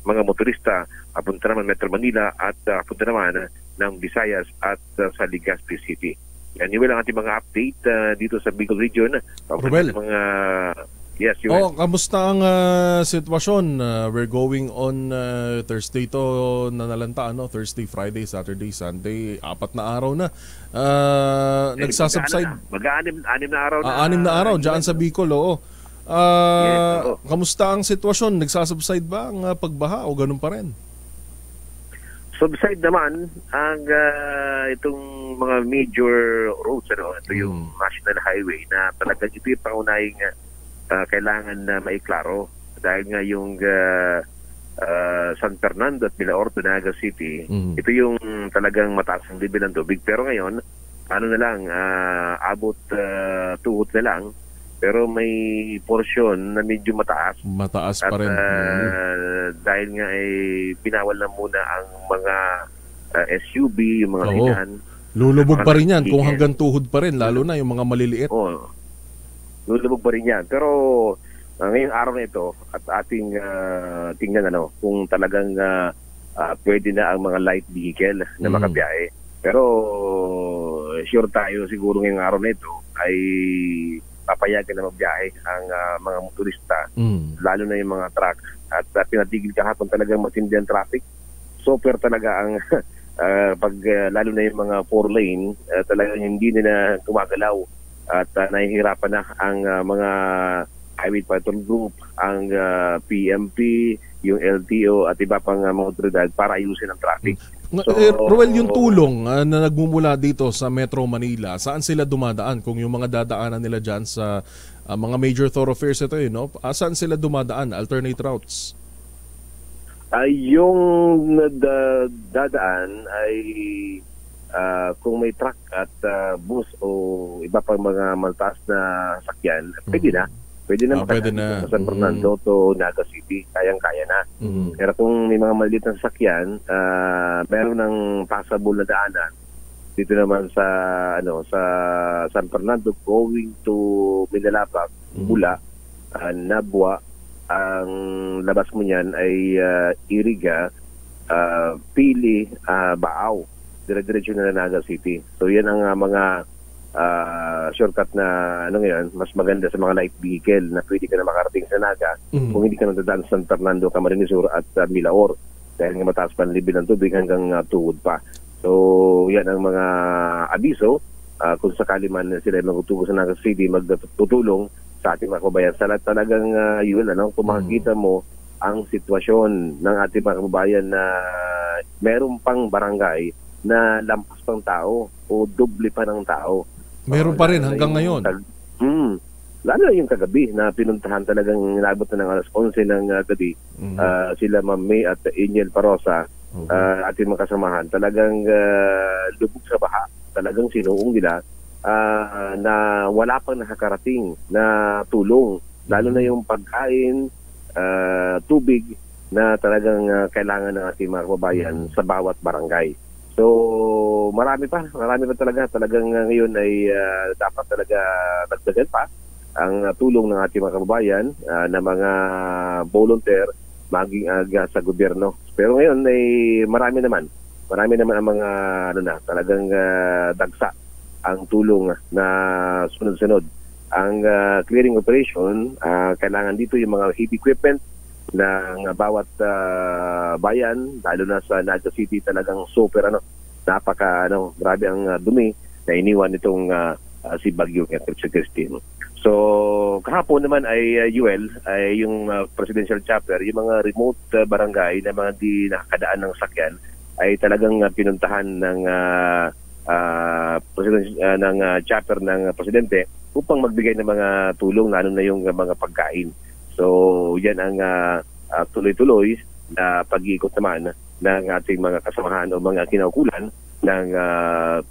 mga motorista papunta naman Metro Manila at papunta naman ng Visayas at sa Legazpi City. Yan yung ang ating mga update dito sa Bicol Region. Mga yes, kamusta ang sitwasyon? We're going on Thursday to nanalanta, Thursday, Friday, Saturday, Sunday, 4 na araw na. Nagsasubside. Mag-6 na araw na. 6 na araw dyan sa Bicol, oo. Kamusta ang sitwasyon? Nagsasubside ba ang pagbaha o ganun pa rin? Subside naman ang itong mga major roads, ito yung National Highway na talagang ito yung pangunahing kailangan na maiklaro dahil nga yung San Fernando at Milaorto, Naga City, ito yung talagang mataas ang level ng tubig. Pero ngayon, abot tuhod na lang. pero may porsyon na medyo mataas. Mataas pa rin. Dahil nga binawal na muna ang mga SUV, yung mga sedan. Lulubog pa rin yan kung hanggang tuhod pa rin, lalo na yung mga maliliit. Lulubog pa rin yan. Pero ngayong araw na ito at ating tingnan kung talagang pwede na ang mga light vehicle na makabiyahe. Pero sure tayo siguro ngayong araw na ito ay papayagan na magbiyahe ang mga motorista, lalo na yung mga truck. At pinatigil kahapon talagang matindi ang traffic. Super talaga ang lalo na yung mga 4-lane, talagang hindi na gumagalaw at nahihirapan na ang mga Highway Patrol Group, ang PMP, yung LTO at iba pang mga otoridad para ayusin ang traffic. Roel, yung tulong na nagmumula dito sa Metro Manila, saan sila dumadaan? Kung yung mga dadaanan nila dyan sa mga major thoroughfares ito, saan sila dumadaan? Alternate routes? Yung dadaan ay kung may truck at bus o iba pang mga maltaas na sakyan, pwede na. Pwede na makakita sa San Fernando to Naga City. Kayang-kaya na. Pero kung may mga maliit na sasakyan, meron ng passable na daanan. Dito naman sa sa San Fernando going to Minalabak, Bula, Nabua, ang labas mo niyan ay Iriga, Pili, Baaw. Dire-diretso na Naga City. So yan ang mga shortcut na ngayon, mas maganda sa mga light vehicle na pwede ka na makarating sa Naga kung hindi ka nadadaan sa San Fernando, Camarines Sur at Milaor dahil nga mataas pa ang level ng tubig hanggang tuhod pa. So yan ang mga abiso kung sakali man sila magtutugo sa Naga City, magtutulong sa ating mga kababayan. Sa talagang yun, kung makikita mo ang sitwasyon ng ating mga kababayan na meron pang barangay na lampas pang tao o doble pa ng tao. Meron pa rin hanggang ngayon. Lalo na yung kagabi na pinuntahan talagang inabot na ng alas 11 ng gabi. Sila Ma'am May at Angel Parosa, ating mga kasamahan, talagang lubog sa baha. Talagang sinuong nila na wala pang nakakarating na tulong. Lalo na yung pagkain, tubig na talagang kailangan ng ating mga kababayan sa bawat barangay. So, marami pa talagang ngayon ay dapat talaga dagdagan pa ang tulong ng ating mga kababayan na mga volunteer maging sa gobyerno. Pero ngayon ay marami naman ang mga talagang dagsa ang tulong na sunod-sunod. Ang clearing operation, kailangan dito yung mga heavy equipment ng bawat bayan, lalo na sa Naga City, talagang super grabe ang dumi na iniwan nitong si Bagyong Christine. So kahapon naman ay yung presidential chapter, yung mga remote barangay na mga di nakakadaan ng sakyan ay talagang pinuntahan ng ng chapter ng presidente upang magbigay ng mga tulong, lalo na yung mga pagkain. So yan ang tuloy-tuloy na pag-iikot naman ng ating mga kasamahan o mga kinaukulan ng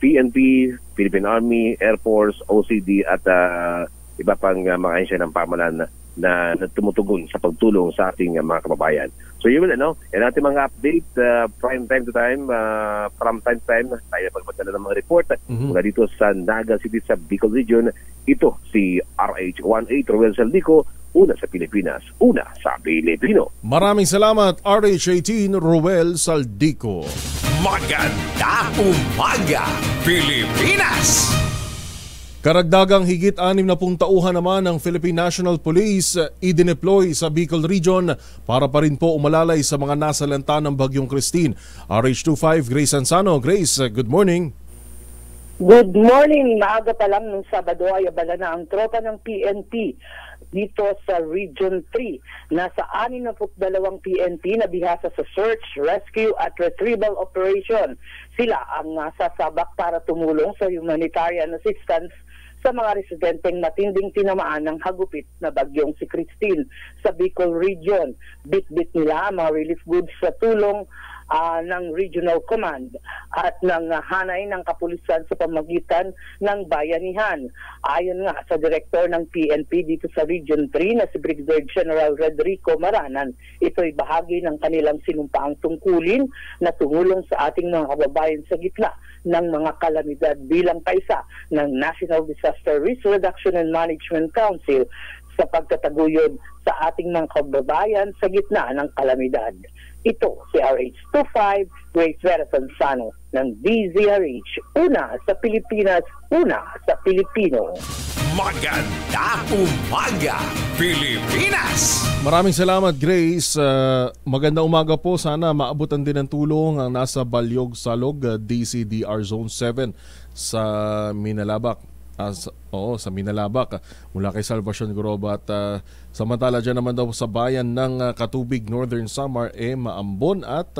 PNP, Philippine Army, Air Force, OCD at iba pang mga ahensya ng pamahalaan na tumutugon sa pagtulong sa ating mga kababayan. So yun, yan ating mga update from time to time, tayo pagpadala ng mga report mula dito sa Naga City sa Bicol Region. Ito si RH18 Roel Saldico, una sa Pilipinas, una sa Pilipino. Maraming salamat, RH18 Roel Saldico. Maganda umaga, Pilipinas! Karagdagang higit 60 tauhan naman ng Philippine National Police idineploy sa Bicol Region para pa rin po umalalay sa mga nasalanta ng Bagyong Christine. RH25 Grace Ansano. Grace, good morning. Good morning. Maaga pa lang nung Sabado ay abala na ang tropa ng PNP dito sa Region 3. Nasa 62 PNP na bihasa sa search, rescue at retrieval operation. Sila ang sasabak para tumulong sa humanitarian assistance sa mga residenteng matinding tinamaan ng hagupit na bagyong si Christine sa Bicol Region. Bit-bit nila ang mga relief goods sa tulong ng Regional Command at ng hanay ng kapulisan sa pamagitan ng bayanihan. Ayon nga sa direktor ng PNP dito sa Region 3 na si Brigadier General Rodrigo Maranan, ito'y bahagi ng kanilang sinumpaang tungkulin na tumulong sa ating mga kababayan sa gitna ng mga kalamidad bilang kaisa ng National Disaster Risk Reduction and Management Council sa pagtataguyod sa ating mga kababayan sa gitna ng kalamidad. Ito si RH25, Grace Vera Sansano ng DZRH. Una sa Pilipinas, una sa Pilipino. Maganda umaga, Pilipinas! Maraming salamat, Grace. Maganda umaga po. Sana maabutan din ng tulong ang nasa Balyog Salog, DCDR Zone 7 sa Minalabak. Sa Minalabak mula kay Salvacion Grobat. Samantala dyan naman daw sa bayan ng Katubig, Northern Samar, maambon at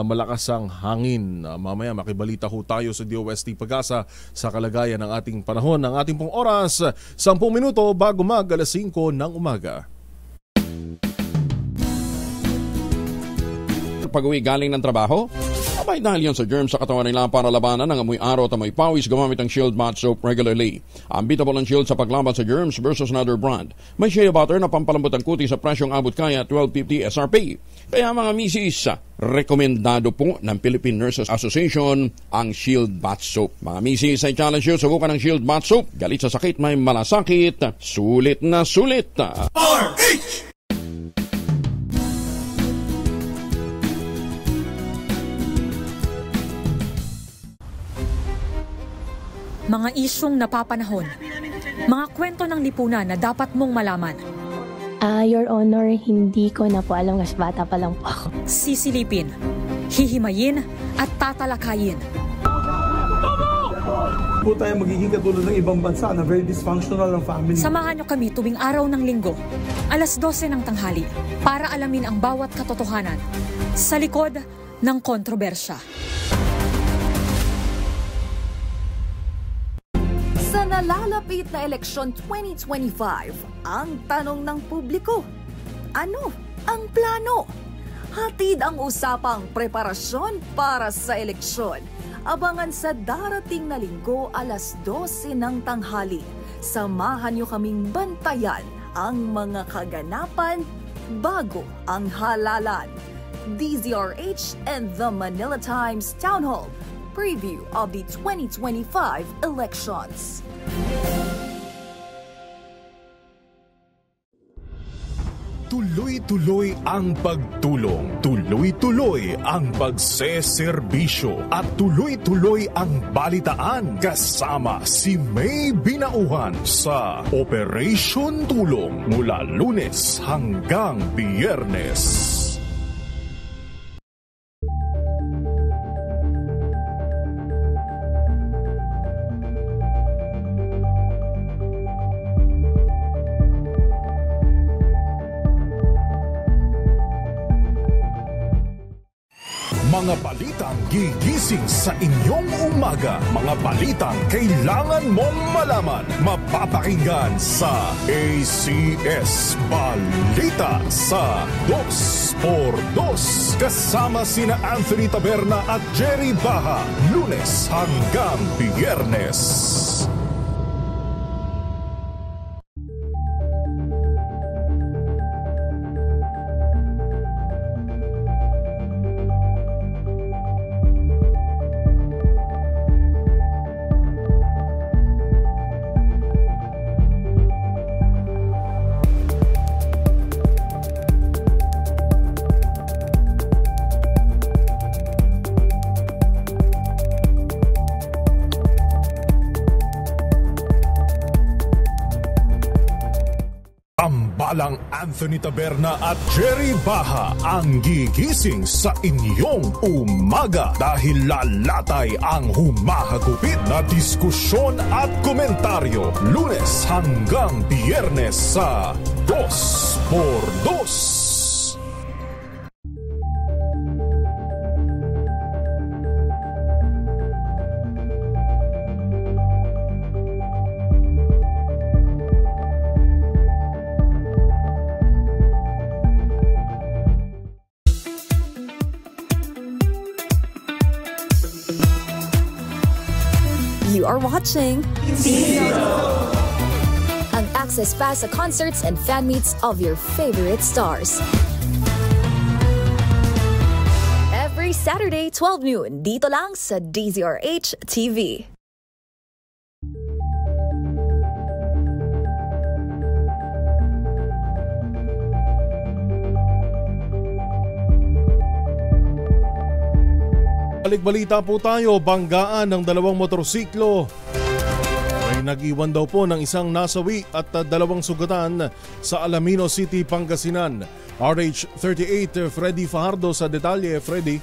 malakas ang hangin. Mamaya makibalita ho tayo sa DOST Pag-asa sa kalagayan ng ating panahon. Ang ating pong oras, 10 minuto bago alas 5 ng umaga. Pag-uwi galing ng trabaho, abay dahil yan sa germs sa katawan nila para labanan ng amoy araw at amoy pawis, gumamit ang Shield Bath Soap regularly. Unbeatable ang Shield sa paglaban sa germs versus another brand. May shea butter na pampalambot ang kuti sa presyong abot kaya $12.50 SRP. Kaya mga misis, rekomendado po ng Philippine Nurses Association ang Shield Bath Soap. Mga misis, ay challenge nyo, subukan ng Shield Bath Soap. Galit sa sakit, may malasakit, sulit na sulit. RH! Mga isyong napapanahon, mga kwento ng lipunan na dapat mong malaman. Your Honor, hindi ko na po alam kasi bata pa lang po ako. Sisilipin, hihimayin at tatalakayin. Po tayo magiging katulad ng ibang bansa na very dysfunctional ang family. Samahan niyo kami tuwing araw ng linggo, alas 12 ng tanghali, para alamin ang bawat katotohanan sa likod ng kontrobersya. Sa nalalapit na eleksyon 2025, ang tanong ng publiko, ano ang plano? Hatid ang usapang preparasyon para sa eleksyon. Abangan sa darating na linggo alas 12 ng tanghali. Samahan niyo kaming bantayan ang mga kaganapan bago ang halalan. DZRH and the Manila Times Town Hall. Preview of the 2025 elections. Tuloy-tuloy ang pagtulong, tuloy-tuloy ang pagseserbisyo at tuloy-tuloy ang balitaan kasama si May Binauhan sa Operation Tulong mula Lunes hanggang Biyernes. Mga balitang gigising sa inyong umaga. Mga balitang kailangan mong malaman. Mapapakinggan sa ACS Balita sa 2x2. Kasama sina Anthony Taberna at Jerry Baha. Lunes hanggang Biyernes. Tambalang Anthony Taberna at Jerry Baha ang gigising sa inyong umaga dahil lalatay ang humahagupit na diskusyon at komentaryo Lunes hanggang Biyernes sa 2x2. You're watching Ang access pass sa concerts and fan meets of your favorite stars. Every Saturday, 12 noon, dito lang sa DZRH TV. Balik-balita po tayo, banggaan ng dalawang motorsiklo. May nag-iwan daw po ng isang nasawi at dalawang sugatan sa Alaminos City, Pangasinan. RH38 Freddy Fajardo sa detalye. Freddy.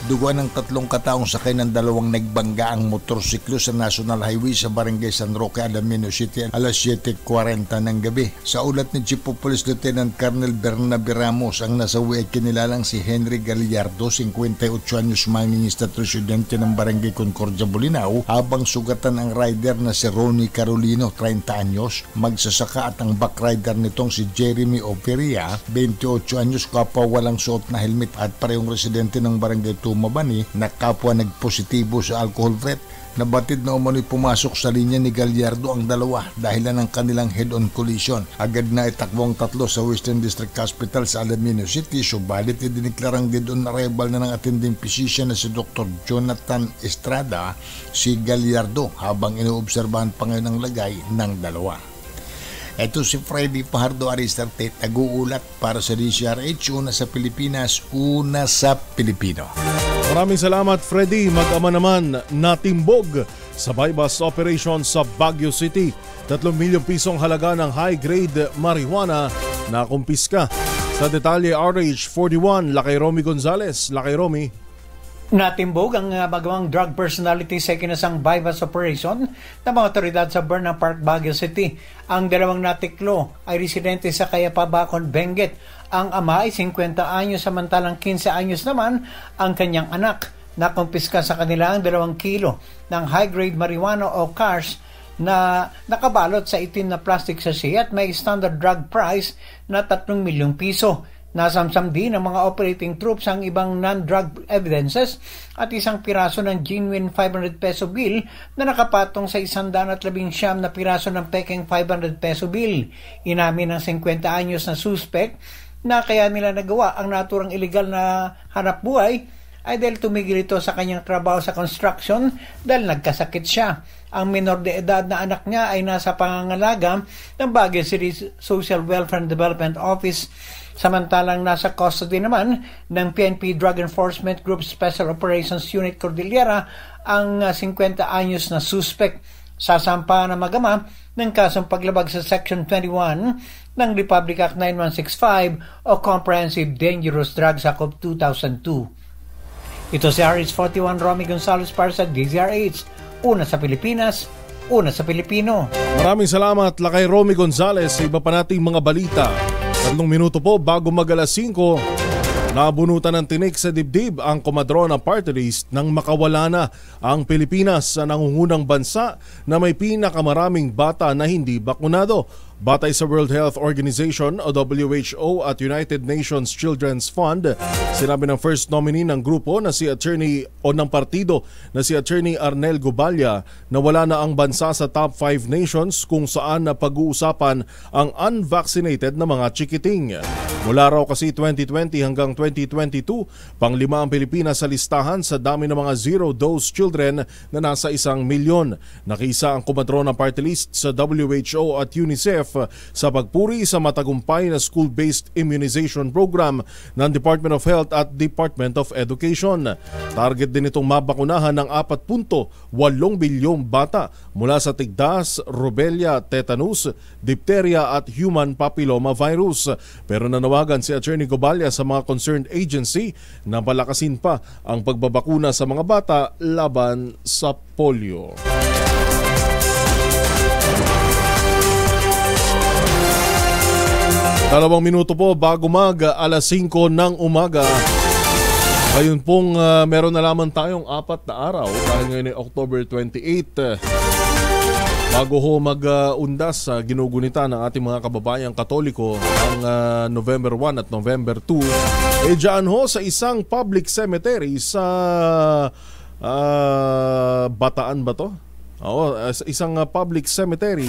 Duguan ng 3 kataong sakay ng dalawang nagbanggaang motorsiklo sa National Highway sa Barangay San Roque, Alaminos City alas 7:40 ng gabi. Sa ulat ni Chief of Police Lieutenant Colonel Bernabe Ramos, ang nasawi ay kinilalang si Henry Gallardo, 58 anyos, mangingisda at residente ng Barangay Concordia, Bolinao, habang sugatan ang rider na si Ronnie Carolino, 30 anyos, magsasaka, at ang backrider nitong si Jeremy Operia, 28 anyos, kapwa walang suot na helmet, at parehong residente ng Barangay Tumabani na kapwa nagpositibo sa alcohol threat. Nabatid na umano'y pumasok sa linya ni Gallardo ang dalawa dahilan ng kanilang head-on collision. Agad na itakbong tatlo sa Western District Hospital sa Alaminos City, subalit idineklarang dead on arrival na ng attending physician na si Dr. Jonathan Estrada si Gallardo, habang inoobserbahan pa ngayon ang lagay ng dalawa. Ito si Freddy Fajardo, Aristarte, taguulat para sa DZRH, una sa Pilipinas, una sa Pilipino. Maraming salamat, Freddy. Mag-ama naman natimbog sa bypass operation sa Baguio City. 3 milyong pisong halaga ng high-grade marijuana na kumpiska. Sa detalye, RH41, Lakay Romy Gonzales. Lakay Romy. Natimbog ang bagawang drug personality sa ikinasang bypass operation ng mga otoridad sa Burnham Park, Baguio City. Ang dalawang natiklo ay residente sa Cayapabacon, Benguet. Ang ama ay 50 anyos, samantalang 15 anyos naman ang kanyang anak. Nakumpiska sa kanila ang 2 kilo ng high-grade marijuana o cars na nakabalot sa itim na plastic sachet at may standard drug price na 3 milyong piso. Nasamsam din ng mga operating troops ang ibang non-drug evidences at 1 piraso ng genuine 500 peso bill na nakapatong sa 119 na piraso ng pekeng 500 peso bill. Inamin ng 50 anyos na suspect na kaya nila nagawa ang naturang illegal na hanap buhay ay dahil tumigil ito sa kanyang trabaho sa construction dahil nagkasakit siya. Ang minor de edad na anak niya ay nasa pangangalaga ng Baguio City Social Welfare and Development Office. Samantalang nasa custody naman ng PNP Drug Enforcement Group Special Operations Unit Cordillera ang 50 anyos na suspect. Sasampahan na magama ng kasong paglabag sa Section 21 ng Republic Act 9165 o Comprehensive Dangerous Drugs Act of 2002. Ito si RH41 Romy Gonzales para sa DZRH. Una sa Pilipinas, una sa Pilipino. Maraming salamat, Lakay Romy Gonzales, sa iba pa nating mga balita. 3 minuto po bago mag-alas 5, nabunutan ng tinik sa dibdib ang komadrona party list nang makawala na ang Pilipinas sa nangungunang bansa na may pinakamaraming bata na hindi bakunado. Batay sa World Health Organization o WHO at United Nations Children's Fund, sinabi ng first nominee ng grupo na si Attorney o ng partido na si Attorney Arnel Gubalya na wala na ang bansa sa top 5 nations kung saan na pag-uusapan ang unvaccinated na mga chikiting. Mula raw kasi 2020 hanggang 2022, pang-5 ang Pilipinas sa listahan sa dami ng mga zero-dose children na nasa 1 milyon. Nakiisa ang komadrona party list sa WHO at UNICEF sa pagpuri sa matagumpay na school-based immunization program ng Department of Health at Department of Education. Target din itong mabakunahan ng 4.8 bilyong bata mula sa tigdas, rubella, tetanus, diphtheria at human papilloma virus. Pero nanawagan si Attorney Gubalya sa mga concerned agency na palakasin pa ang pagbabakuna sa mga bata laban sa polio. Dalawang minuto po bago alas 5 ng umaga. Ngayon pong meron na lamang tayong 4 na araw dahil ngayon ay October 28. Bago ho mag-undas sa ginugunita ng ating mga kababayang Katoliko ang November 1 at November 2, dyan ho sa isang public cemetery sa Bataan ba to? Oo, isang public cemetery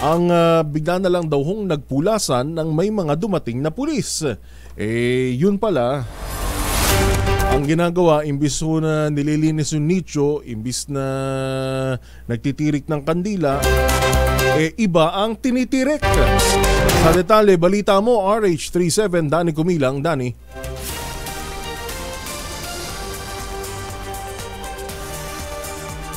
ang bigla na lang daw hong nagpulasan ng may mga dumating na pulis. Yun pala, ang ginagawa, imbis na nililinis yung nicho, imbis na nagtitirik ng kandila, iba ang tinitirik. Sa detalye, balita mo, RH37, Danny Kumilang. Danny.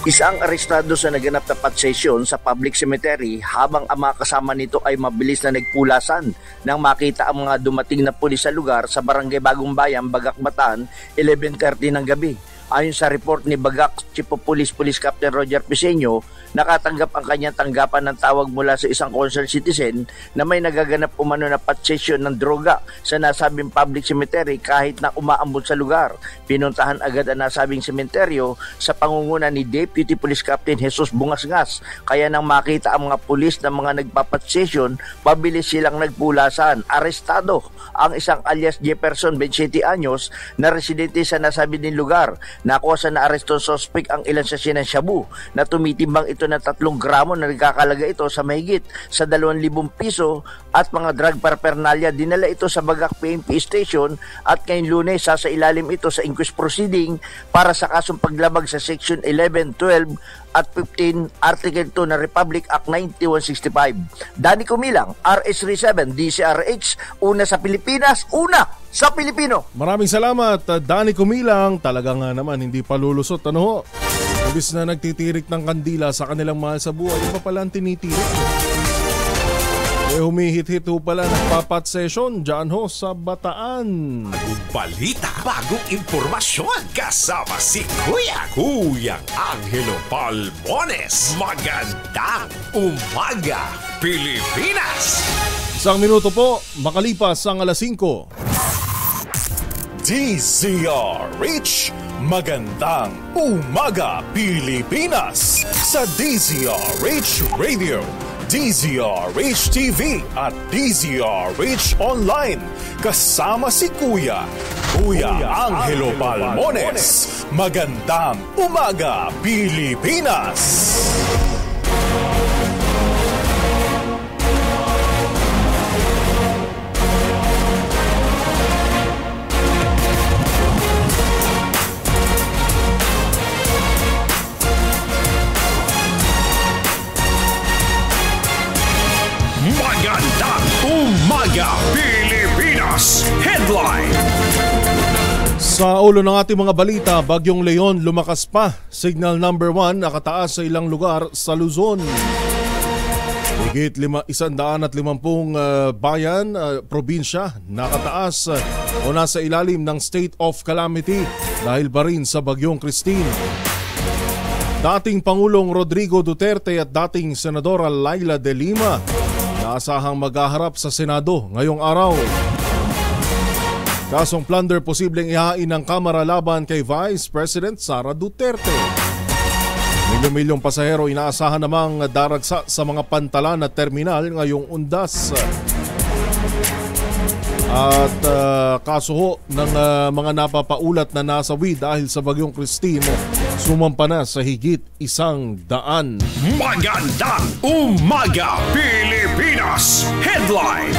Isang arestado sa naganap na patsesyon sa public cemetery habang ang mga kasama nito ay mabilis na nagpulasan nang makita ang mga dumating na pulis sa lugar sa Barangay Bagong Bayan, Bagak, Bataan, 11:30 ng gabi. Ayon sa report ni Bagak Chief of Police Police Captain Roger Piseño, nakatanggap ang kanyang tanggapan ng tawag mula sa isang concerned citizen na may nagaganap umano na patsesyon ng droga sa nasabing public cemetery kahit na umaambot sa lugar. Pinuntahan agad ang nasabing sementeryo sa pangunguna ni Deputy Police Captain Jesus Bungasngas. Kaya nang makita ang mga pulis na mga nagpapatsesyon, pabilis silang nagpulasan. Arestado ang isang alias Jefferson, 27 anyos, na residente sa nasabing din lugar. Nakuha sa naaresto suspect ang ilang sasya ng shabu na tumitimbang ito na 3 gramo na nagkakalaga ito sa mahigit sa 2,000 piso at mga drug paraphernalia. Dinala ito sa Bagak PNP Station at ngayong Lunes sasailalim ito sa inquest proceeding para sa kasong paglabag sa Section 11, 12 at 15 Article 2 ng Republic Act 9165. Danny Kumilang, RS37 DCRH, una sa Pilipinas, una sa Pilipino. Maraming salamat, Danny Kumilang. Talagang naman hindi pa lulusot, ano ho? Ibis na nagtitirik ng kandila sa kanilang mahal sa buhay, yung pa pala ang tinitirik. Humihit-hit ho pala, nagpapat-session dyan ho sa Bataan. Bagong balita, bagong impormasyon, kasama si Kuyang Angelo Palmones. Magandang umaga, Pilipinas! 1 minuto po, makalipas ang 5:00. DZRH, magandang umaga, Pilipinas! Sa DZRH Radio, DZRH TV at DZRH Online. Kasama si Kuya Angelo Palmones. Magandang umaga, Pilipinas! Magandang umaga, Pilipinas! Headline! Sa ulo ng ating mga balita, Bagyong Leon lumakas pa. Signal number 1 nakataas sa ilang lugar sa Luzon. Higit 150 bayan, probinsya nakataas o nasa ilalim ng state of calamity dahil ba rin sa Bagyong Christine. Dating Pangulong Rodrigo Duterte at dating Senadora Laila de Lima naasahang maghaharap sa Senado ngayong araw. Kasong plunder posibleng ihain ng Kamara laban kay Vice President Sara Duterte. Milyon-milyong pasahero inaasahan namang daragsa sa mga pantalan at terminal ngayong Undas. At kaso ho ng mga napapaulat na nasawi dahil sa Bagyong Christine, sumampa na sa higit 100. Magandang umaga, Pilipinas! Headline!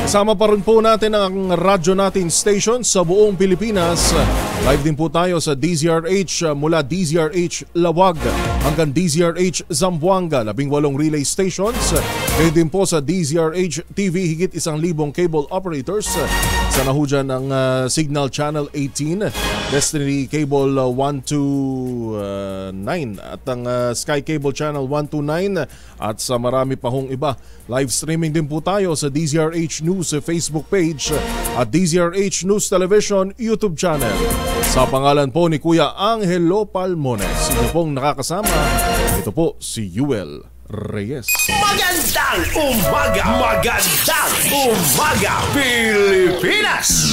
Kasama pa rin po natin ang radyo natin station sa buong Pilipinas. Live din po tayo sa DZRH mula DZRH Lawag hanggang DZRH Zamboanga, 18 relay stations. Kaya din po sa DZRH TV, higit 1,000 cable operators. Sa nahujan ng Signal Channel 18, Destiny Cable 129 at ang Sky Cable Channel 129 at sa marami pa hong iba. Live streaming din po tayo sa DZRH News Facebook page at DZRH News Television YouTube channel. Sa pangalan po ni Kuya Angelo Palmones, ito pong nakakasama. Ito po si Yuel Reyes. Magandang umaga! Magandang umaga, Pilipinas!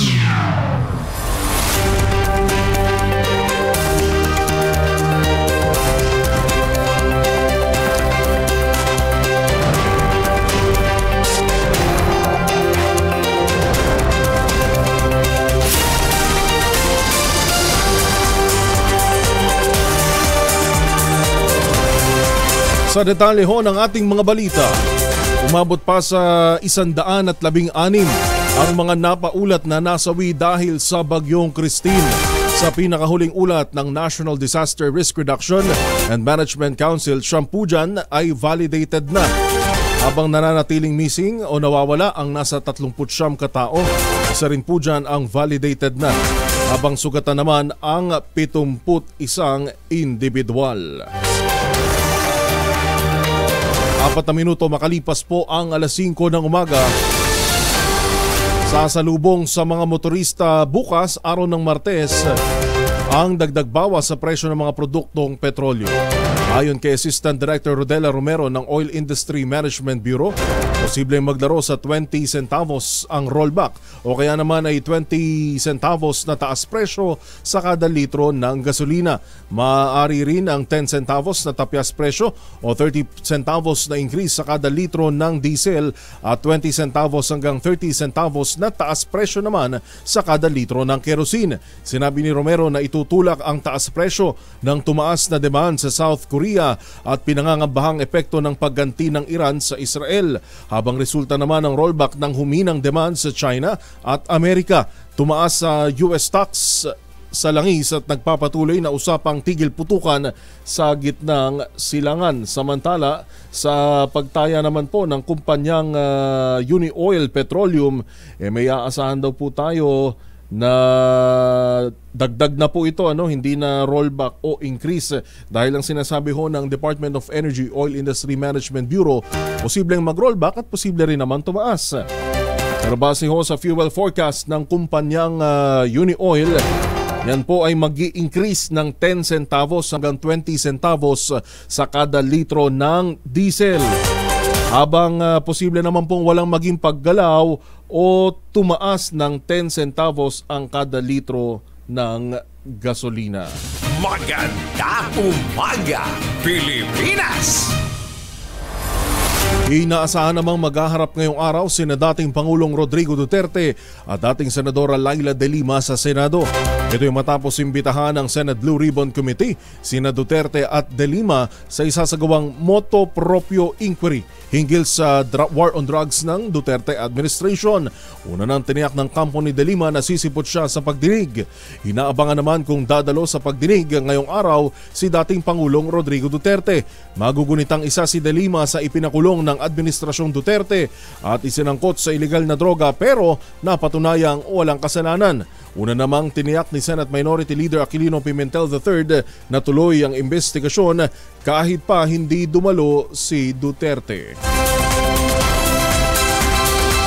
Sa detalye ho ng ating mga balita, umabot pa sa 116 ang mga napaulat na nasawi dahil sa bagyong Christine. Sa pinakahuling ulat ng National Disaster Risk Reduction and Management Council, siyam po dyan ay validated na. Habang nananatiling missing o nawawala ang nasa 39 katao, isa rin po dyan ang validated na. Habang sugatan naman ang 71 individual. 4 na minuto makalipas po ang alas 5 ng umaga. Sasalubong sa mga motorista bukas, araw ng Martes, ang dagdag bawas sa presyo ng mga produktong petrolyo. Ayon kay Assistant Director Rodela Romero ng Oil Industry Management Bureau, posibleng maglaro sa 20 centavos ang rollback o kaya naman ay 20 centavos na taas presyo sa kada litro ng gasolina. Maaari rin ang 10 centavos na tapyas presyo o 30 centavos na increase sa kada litro ng diesel at 20 centavos hanggang 30 centavos na taas presyo naman sa kada litro ng kerosene. Sinabi ni Romero na itutulak ang taas presyo ng tumaas na demand sa South Korea at pinangangambahang epekto ng pagganti ng Iran sa Israel. Habang resulta naman ng rollback ng huminang demand sa China at Amerika, tumaas sa US stocks sa langis at nagpapatuloy na usapang tigil putukan sa gitnang silangan. Samantala, sa pagtaya naman po ng kumpanyang Unioil Petroleum, may aasahan daw po tayo na dagdag na po ito, hindi na rollback o increase, dahil ang sinasabi ho ng Department of Energy Oil Industry Management Bureau, posibleng mag-rollback at posible rin naman tumaas. Pero base ho sa fuel forecast ng kumpanyang Unioil, yan po ay mag-i-increase ng 10 centavos hanggang 20 centavos sa kada litro ng diesel. Habang posible naman pong walang maging paggalaw o tumaas ng 10 centavos ang kada litro ng gasolina. Magandang umaga, Pilipinas! Inaasahan namang maghaharap ngayong araw sina dating Pangulong Rodrigo Duterte at dating Senadora Laila De Lima sa Senado. Ito ay matapos imbitahan ng Senate Blue Ribbon Committee sina Duterte at De Lima sa isasagawang motu proprio inquiry hinggil sa war on drugs ng Duterte administration. Una nang tiniyak ng kampo ni De Lima na sisipot siya sa pagdinig. Inaabangan naman kung dadalo sa pagdinig ngayong araw si dating Pangulong Rodrigo Duterte. Magugunitang isa si De Lima sa ipinakulong ng Administrasyong Duterte at isinangkot sa ilegal na droga pero napatunayang walang kasalanan. Una namang tiniyak ni Senate Minority Leader Aquilino Pimentel III na tuloy ang investigasyon kahit pa hindi dumalo si Duterte.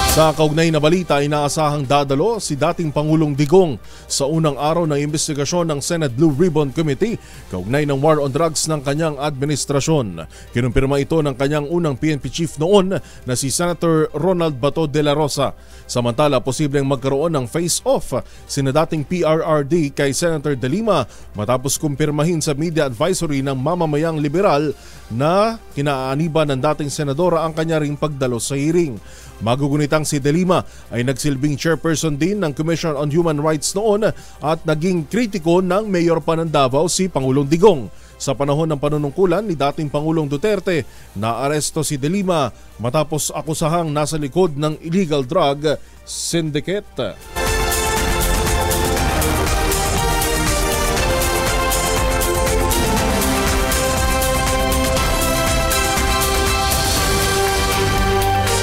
Sa kaugnay na balita, inaasahang dadalo si dating Pangulong Digong sa unang araw ng investigasyon ng Senate Blue Ribbon Committee kaugnay ng war on drugs ng kanyang administrasyon. Kinumpirma ito ng kanyang unang PNP chief noon na si Senator Ronald Bato de la Rosa. Samantala, posibleng magkaroon ng face-off sina dating PRRD kay Senator De Lima matapos kumpirmahin sa media advisory ng mamamayang liberal na kinaaniban ng dating senadora ang kanya ring pagdalo sa hearing. Magugunitang si De Lima ay nagsilbing chairperson din ng Commission on Human Rights noon at naging kritiko ng mayor pa ng Davao si Pangulong Digong. Sa panahon ng panunungkulan ni dating Pangulong Duterte, naaresto si De Lima matapos akusahang nasa likod ng illegal drug syndicate.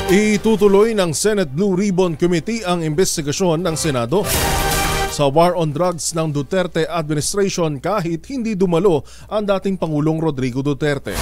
Itutuloy ng Senate Blue Ribbon Committee ang investigasyon ng Senado sa war on drugs ng Duterte administration kahit hindi dumalo ang dating Pangulong Rodrigo Duterte.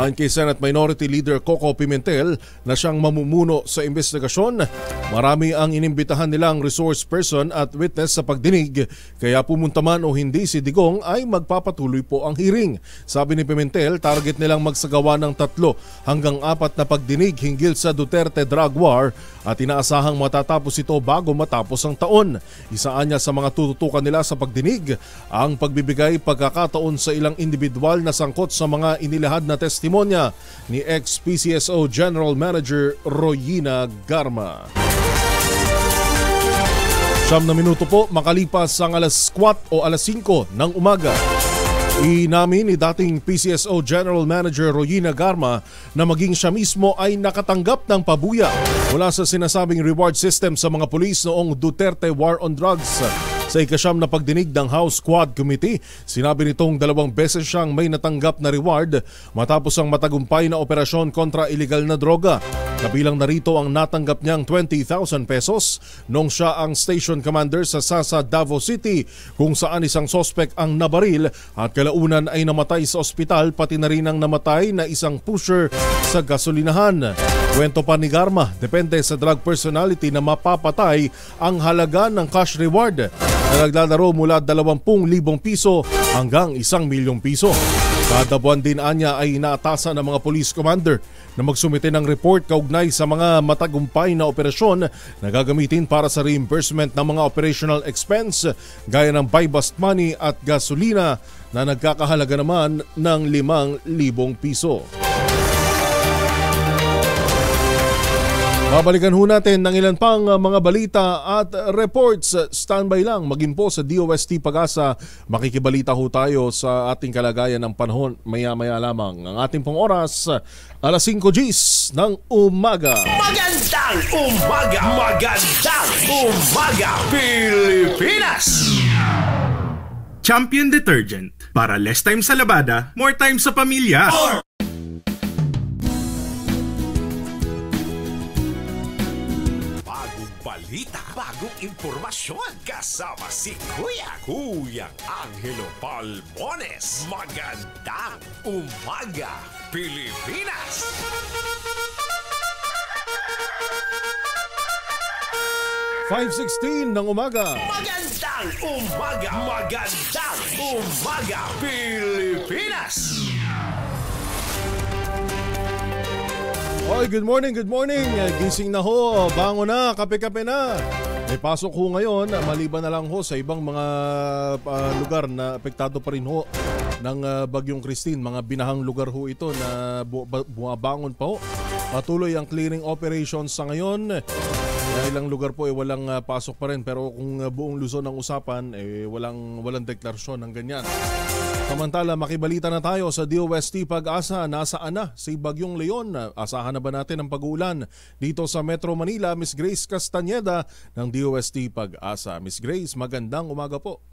Ayon kay Senate Minority Leader Coco Pimentel na siyang mamumuno sa investigasyon, marami ang inimbitahan nilang resource person at witness sa pagdinig, kaya pumunta man o hindi si Digong ay magpapatuloy po ang hearing. Sabi ni Pimentel, target nilang magsagawa ng 3 hanggang 4 na pagdinig hinggil sa Duterte drug war at inaasahang matatapos ito bago matapos ang taon. Isaan niya sa mga tututukan nila sa pagdinig ang pagbibigay pagkakataon sa ilang individual na sangkot sa mga inilahad na testimonya ni ex-PCSO General Manager Royina Garma. 9 na minuto po makalipas ang alas 4 o alas 5 ng umaga. Inamin ni dating PCSO General Manager Royina Garma na maging siya mismo ay nakatanggap ng pabuya mula sa sinasabing reward system sa mga pulis noong Duterte War on Drugs. Sa ikasyam na pagdinig ng House Quad Committee, sinabi nitong 2 beses siyang may natanggap na reward matapos ang matagumpay na operasyon kontra iligal na droga. Kabilang narito ang natanggap niyang 20,000 pesos nung siya ang station commander sa Sasa, Davao City, kung saan isang sospek ang nabaril at kalaunan ay namatay sa ospital, pati na rin ang namatay na isang pusher sa gasolinahan. Kwento pa ni Garma, depende sa drug personality na mapapatay ang halaga ng cash reward na naglalaro mula 20,000 piso hanggang 1,000,000 piso. Kada buwan din anya ay inaatasan ng mga police commander na magsumite ng report kaugnay sa mga matagumpay na operasyon na gagamitin para sa reimbursement ng mga operational expense gaya ng buy bust money at gasolina na nagkakahalaga naman ng 5,000 piso. Babalikan ho natin ng ilan pang mga balita at reports. Standby lang, maging po sa DOST Pag-asa. Makikibalita ho tayo sa ating kalagayan ng panahon maya-maya lamang. Ang ating pong oras, alas 5 Gs ng umaga. Magandang umaga! Magandang umaga, Pilipinas! Champion Detergent. Para less time sa labada, more time sa pamilya. Bagong impormasyon kasama si Kuyang Angelo Palmones. Magandang umaga, Pilipinas! ₱5:16 ng umaga. Magandang umaga, Pilipinas! Oy, good morning. Gising na ho, bango na, kape-kape na. May pasok ho ngayon, maliban na lang ho sa ibang mga lugar na apektado pa rin ho ng Bagyong Christine. Mga binahang lugar ho ito na bumabangon pa ho. Patuloy ang clearing operations sa ngayon. Ilang lugar po walang pasok pa rin, pero kung buong Luzon ang usapan, walang deklarasyon ng ganyan. Samantala, makibalita na tayo sa DOST Pag-asa. Nasaan na si Bagyong Leon? Asahan na ba natin ang pag-uulan dito sa Metro Manila? Miss Grace Castañeda ng DOST Pag-asa. Miss Grace, magandang umaga po.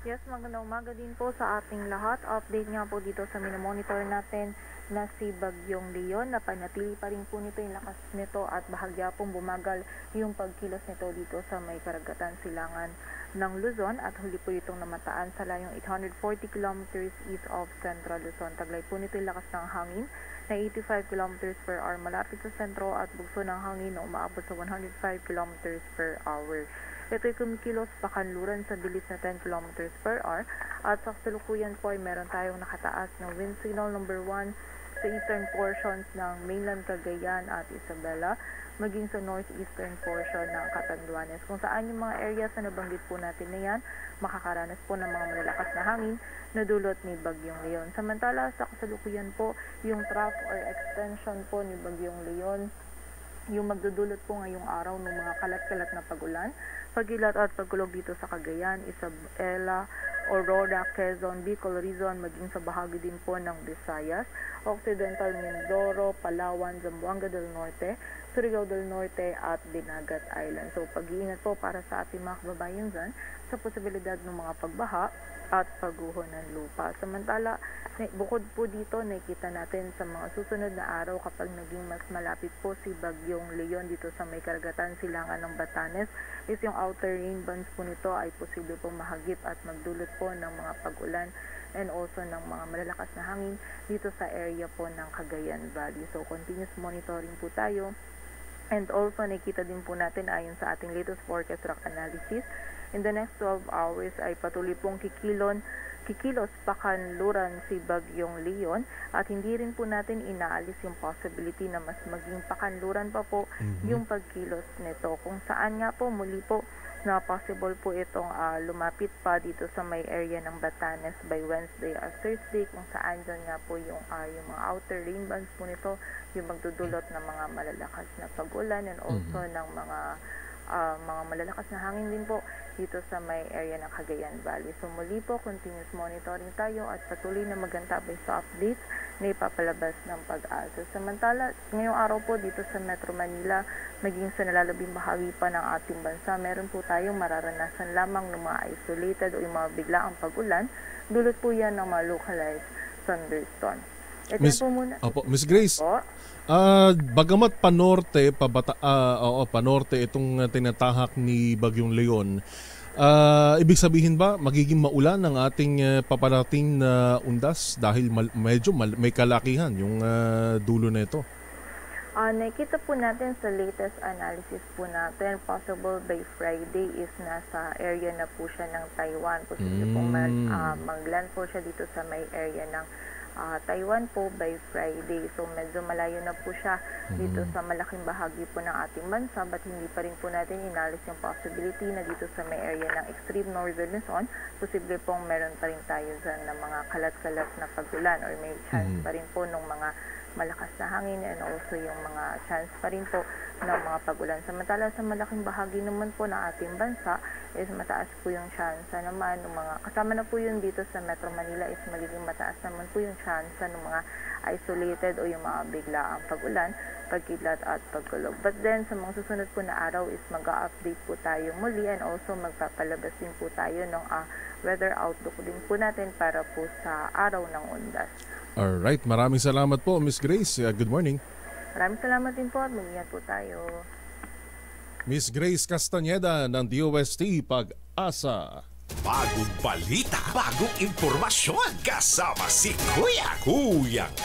Yes, magandang umaga din po sa ating lahat. Update nga po dito sa minomonitor natin na si Bagyong Leon. Napanatili pa rin po nito yung lakas nito at bahagya pong bumagal yung pagkilos nito dito sa may karagatan silangan ng Luzon at huli po itong namataan sa layong 840 kilometers east of Central Luzon. Taglay po nito yung lakas ng hangin na 85 kilometers per hour malapit sa sentro at bugso ng hangin na umaabot sa 105 kilometers per hour. Ito'y kumikilos pakanluran sa bilis na 10 kilometers per hour at sa kasalukuyan po ay meron tayong nakataas ng wind signal number 1 sa eastern portions ng mainland Cagayan at Isabela, maging sa northeastern portion ng Catanduanes, kung saan yung mga areas na nabanggit po natin na yan, makakaranas po ng mga malalakas na hangin na dulot ni Bagyong Leon. Samantala, sa kasalukuyan po, yung trough or extension po ni Bagyong Leon, yung magdudulot po ngayong araw ng mga kalat-kalat na pag-ulan, pagilat at pagkulog dito sa Cagayan, Isabela, Aurora, Quezon, Bicol, Rizon, maging sa bahagi din po ng Visayas, Occidental Mindoro, Palawan, Zamboanga del Norte, Surigao del Norte at Dinagat Island. So pag-iingat po para sa ating mga kababayan dyan sa posibilidad ng mga pagbaha at pagguho ng lupa. Samantala, bukod po dito, nakikita natin sa mga susunod na araw kapag naging mas malapit po si Bagyong Leon dito sa may karagatan silangan ng Batanes, is yung outer rain bands po nito ay posible pong mahagip at magdulot po ng mga pag-ulan and also ng mga malalakas na hangin dito sa area po ng Cagayan Valley. So continuous monitoring po tayo. And also nakita din po natin ayon sa ating latest forecast rock analysis, in the next 12 hours ay patuloy pong kikilos pakanluran si Bagyong Leon at hindi rin po natin inaalis yung possibility na mas maging pakanluran pa po yung pagkilos nito, kung saan nga po muli po na possible po itong lumapit pa dito sa may area ng Batanes by Wednesday or Thursday, kung saan dyan nga po yung mga outer rain bands po nito, yung magdudulot ng mga malalakas na pag-ulan and also ng mga mga malalakas na hangin din po dito sa may area ng Cagayan Valley. So muli po, continuous monitoring tayo at patuloy na magantabay sa updates na ipapalabas ng Pag-asa. Samantala, ngayong araw po dito sa Metro Manila, maging sa nalalabing bahagi pa ng ating bansa, meron po tayong mararanasan lamang ng mga isolated o yung mga biglaang pag-ulan. Dulot po yan ng mga localized thunderstorm. Ito po muna. Miss Grace, bagamat panorte, panorte itong tinatahak ni Bagyong Leon, ibig sabihin ba magiging maulan ang ating paparating na undas dahil medyo may kalakihan yung dulo na ito? Nakita po natin sa latest analysis po natin, possible by Friday is nasa area na po siya ng Taiwan. Posible pong mag-land po siya dito sa may area ng Taiwan po by Friday. So medyo malayo na po siya dito sa malaking bahagi po ng ating bansa, but hindi pa rin po natin inalis yung possibility na dito sa may area ng extreme northern Luzon, posible pong meron pa rin tayo dyan ng mga kalat-kalat na pag-ulan or may chance pa rin po ng mga malakas na hangin and also yung mga chance pa rin po ng mga pag-ulan. Samantala sa malaking bahagi naman po ng ating bansa is mataas po yung chance naman ng mga, kasama na po yun dito sa Metro Manila, is magiging mataas naman po yung chance ng mga isolated o yung mga biglaang pag-ulan, pagkidlat at pagkulog. But then sa mga susunod po na araw is mag-update po tayo muli and also magpapalabas din po tayo ng weather outlook din po natin para po sa araw ng undas. Alright, maraming salamat po Miss Grace. Good morning. Maraming salamat din po at mag-ingat po tayo. Miss Grace Castañeda ng DOST Pag-asa. Bagong balita, bagong impormasyon, kasama si Kuyang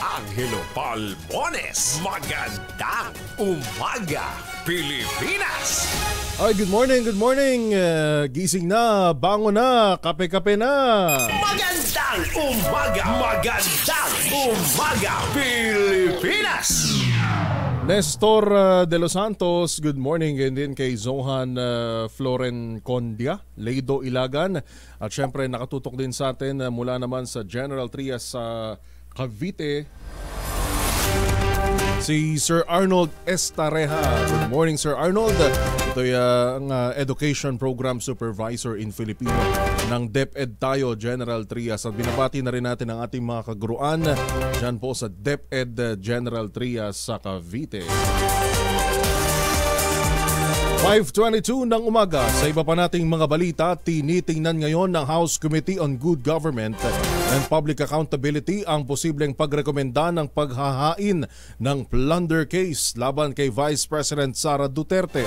Angelo Palmones. Magandang umaga, Pilipinas! Ay, good morning. Gising na, bango na, kape-kape na. Magandang umaga, Pilipinas! Nestor De Los Santos, good morning. And din kay Zohan Floren Condia, Leido Ilagan. At syempre nakatutok din sa atin mula naman sa General Trias sa Cavite, si Sir Arnold Estareja. Good morning, Sir Arnold. Ito ang Education Program Supervisor in Filipino ng DepEd tayo, General Trias. At binabati na rin natin ang ating mga kaguruan dyan po sa DepEd General Trias sa Cavite. 5:22 ng umaga. Sa iba pa nating mga balita, tinitingnan ngayon ng House Committee on Good Government and Public Accountability ang posibleng pagrekomenda ng paghahain ng plunder case laban kay Vice President Sara Duterte.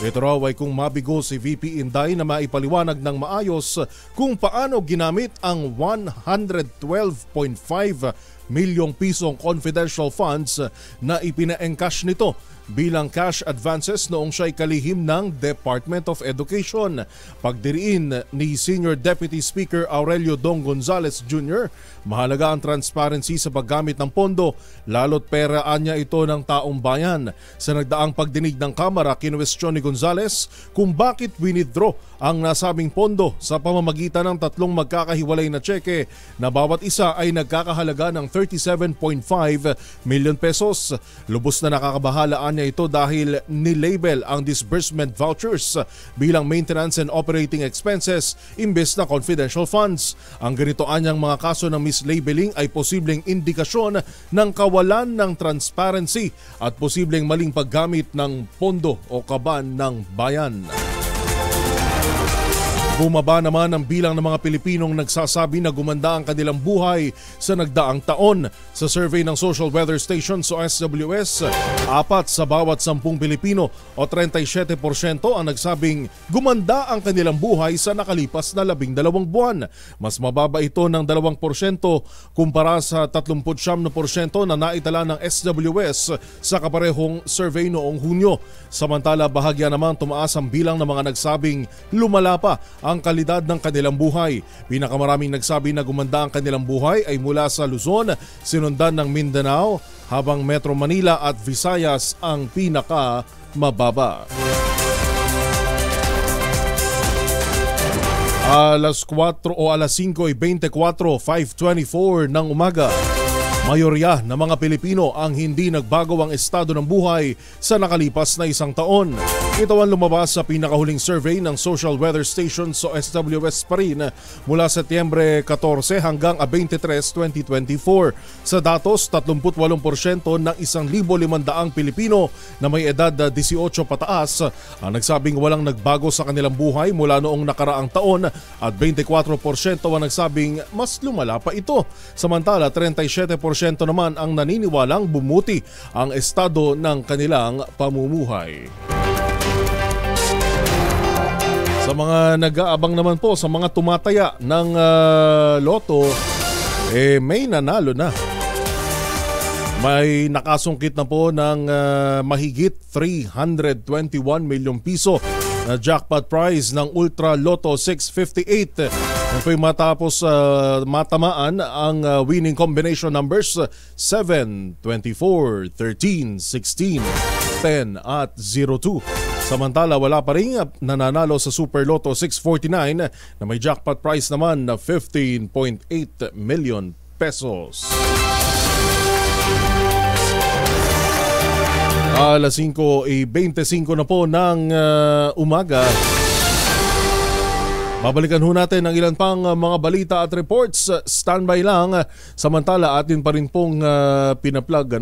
Ito raw ay kung mabigo si VP Inday na maipaliwanag ng maayos kung paano ginamit ang 112.5 milyong pisong confidential funds na ipina-encash nito bilang cash advances noong siya'y kalihim ng Department of Education. Pagdiriin ni Senior Deputy Speaker Aurelio Dong Gonzales Jr., mahalaga ang transparency sa paggamit ng pondo, lalo't peraan niya ito ng taong bayan. Sa nagdaang pagdinig ng Kamara, kinuwestiyon ni Gonzales kung bakit winidraw ang nasabing pondo sa pamamagitan ng tatlong magkakahiwalay na tseke na bawat isa ay nagkakahalaga ng 37.5 million pesos. Lubos na nakakabahalaan niya ito dahil nilabel ang disbursement vouchers bilang maintenance and operating expenses imbes na confidential funds. Ang ganito anyang mga kaso ng mislabeling ay posibleng indikasyon ng kawalan ng transparency at posibleng maling paggamit ng pondo o kaban ng bayan. Bumaba naman ang bilang ng mga Pilipinong nagsasabi na gumanda ang kanilang buhay sa nagdaang taon. Sa survey ng Social Weather Station o SWS, 4 sa bawat 10 Pilipino o 37% ang nagsabing gumanda ang kanilang buhay sa nakalipas na 12 buwan. Mas mababa ito ng 2% kumpara sa 39% na naitala ng SWS sa kaparehong survey noong Hunyo. Samantala, bahagya naman tumaas ang bilang ng mga nagsabing lumala pa ang kalidad ng kanilang buhay. Pinakamaraming nagsabi na gumanda ang kanilang buhay ay mula sa Luzon, sinundan ng Mindanao, habang Metro Manila at Visayas ang pinaka mababa. Alas 4 o alas 5:24, 5:24 ng umaga. Mayorya ng mga Pilipino ang hindi nagbago ang estado ng buhay sa nakalipas na isang taon. Ito ang lumabas sa pinakahuling survey ng Social Weather Station o SWS pa rin mula Setyembre 14 hanggang 23, 2024. Sa datos, 38% ng 1,500 Pilipino na may edad 18 pataas ang nagsabing walang nagbago sa kanilang buhay mula noong nakaraang taon at 24% ang nagsabing mas lumala pa ito. Samantala, 37% naman ang naniniwalang bumuti ang estado ng kanilang pamumuhay. Sa mga nag-aabang naman po sa mga tumataya ng loto, may nanalo na. May nakasungkit na po ng mahigit 321 milyong piso na jackpot prize ng Ultra Lotto 658. Yan po'y matapos matamaan ang winning combination numbers 7, 24, 13, 16, 10 at 02. Samantala, wala pa rin nananalo sa Super Lotto 649 na may jackpot prize naman na 15.8 million pesos. Alas 5:25 na po ng umaga. Babalikan ho natin ang ilan pang mga balita at reports. Standby lang. Samantala, atin pa rin pong pinaplag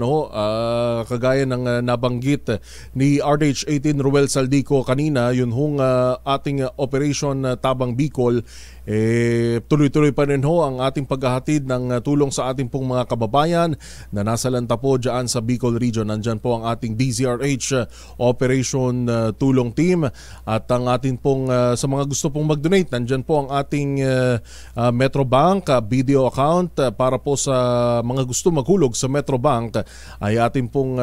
kagaya ng nabanggit ni RH18 Ruel Saldico kanina, yun hong ating Operation Tabang Bicol. Tuloy-tuloy pa rin ho ang ating paghahatid ng tulong sa ating pong mga kababayan na nasa lanta po dyan sa Bicol Region. Nandyan po ang ating DZRH Operation Tulong Team at ang ating pong sa mga gusto pong mag-donate, nandyan po ang ating Metrobank video account para po sa mga gusto maghulog sa Metrobank ay ating pong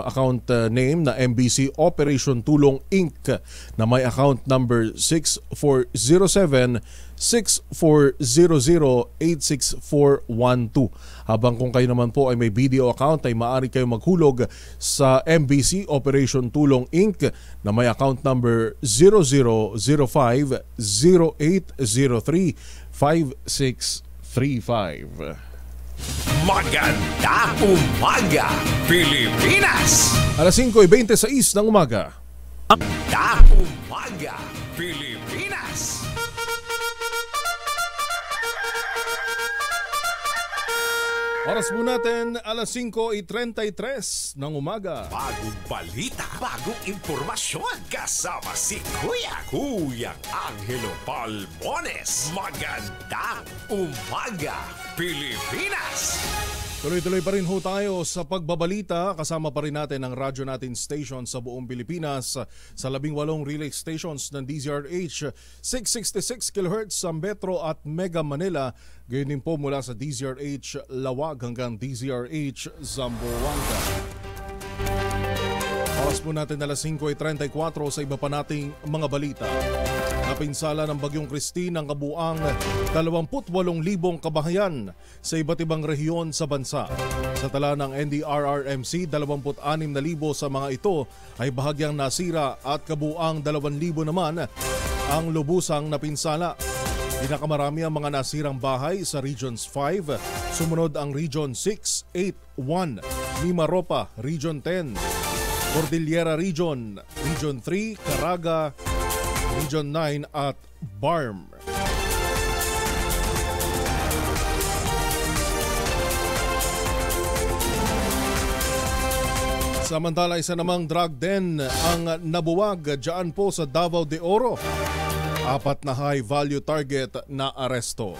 account name na MBC Operation Tulong Inc. na may account number 6400-8400-86412. Habang kung kayo naman po ay may video account ay maaari kayo maghulog sa MBC Operation Tulong Inc. na may account number 0005-0803-5635. Magandang umaga, Pilipinas! Alas 5:26 ng umaga. Magandang umaga, Pilipinas! Oras po natin, alas 5:33 ng umaga. Bagong balita, bagong impormasyon. Kasama si Kuyang Angelo Palmones. Magandang umaga, Pilipinas! Tuloy-tuloy pa rin ho tayo sa pagbabalita. Kasama pa rin natin ang radyo natin station sa buong Pilipinas sa 18 relay stations ng DZRH, 666 kHz sa Metro at Mega Manila. Gayon din po mula sa DZRH Lawag hanggang DZRH Zamboanga. Oras po natin alas 5:34 sa iba pa nating mga balita. Napinsala ng Bagyong Christine ang kabuang 28,000 kabahayan sa iba't ibang rehiyon sa bansa. Sa tala ng NDRRMC, 26,000 sa mga ito ay bahagyang nasira at kabuang 2,000 naman ang lubusang napinsala. Pinakamarami ang mga nasirang bahay sa Regions 5, sumunod ang Region 6, 8, 1, Mimaropa, Region 10, Cordillera Region, Region 3, Caraga, Region 9 at BARM. Samantala, isa namang drug den ang nabuwag dyan po sa Davao de Oro. 4 na high-value target na aresto.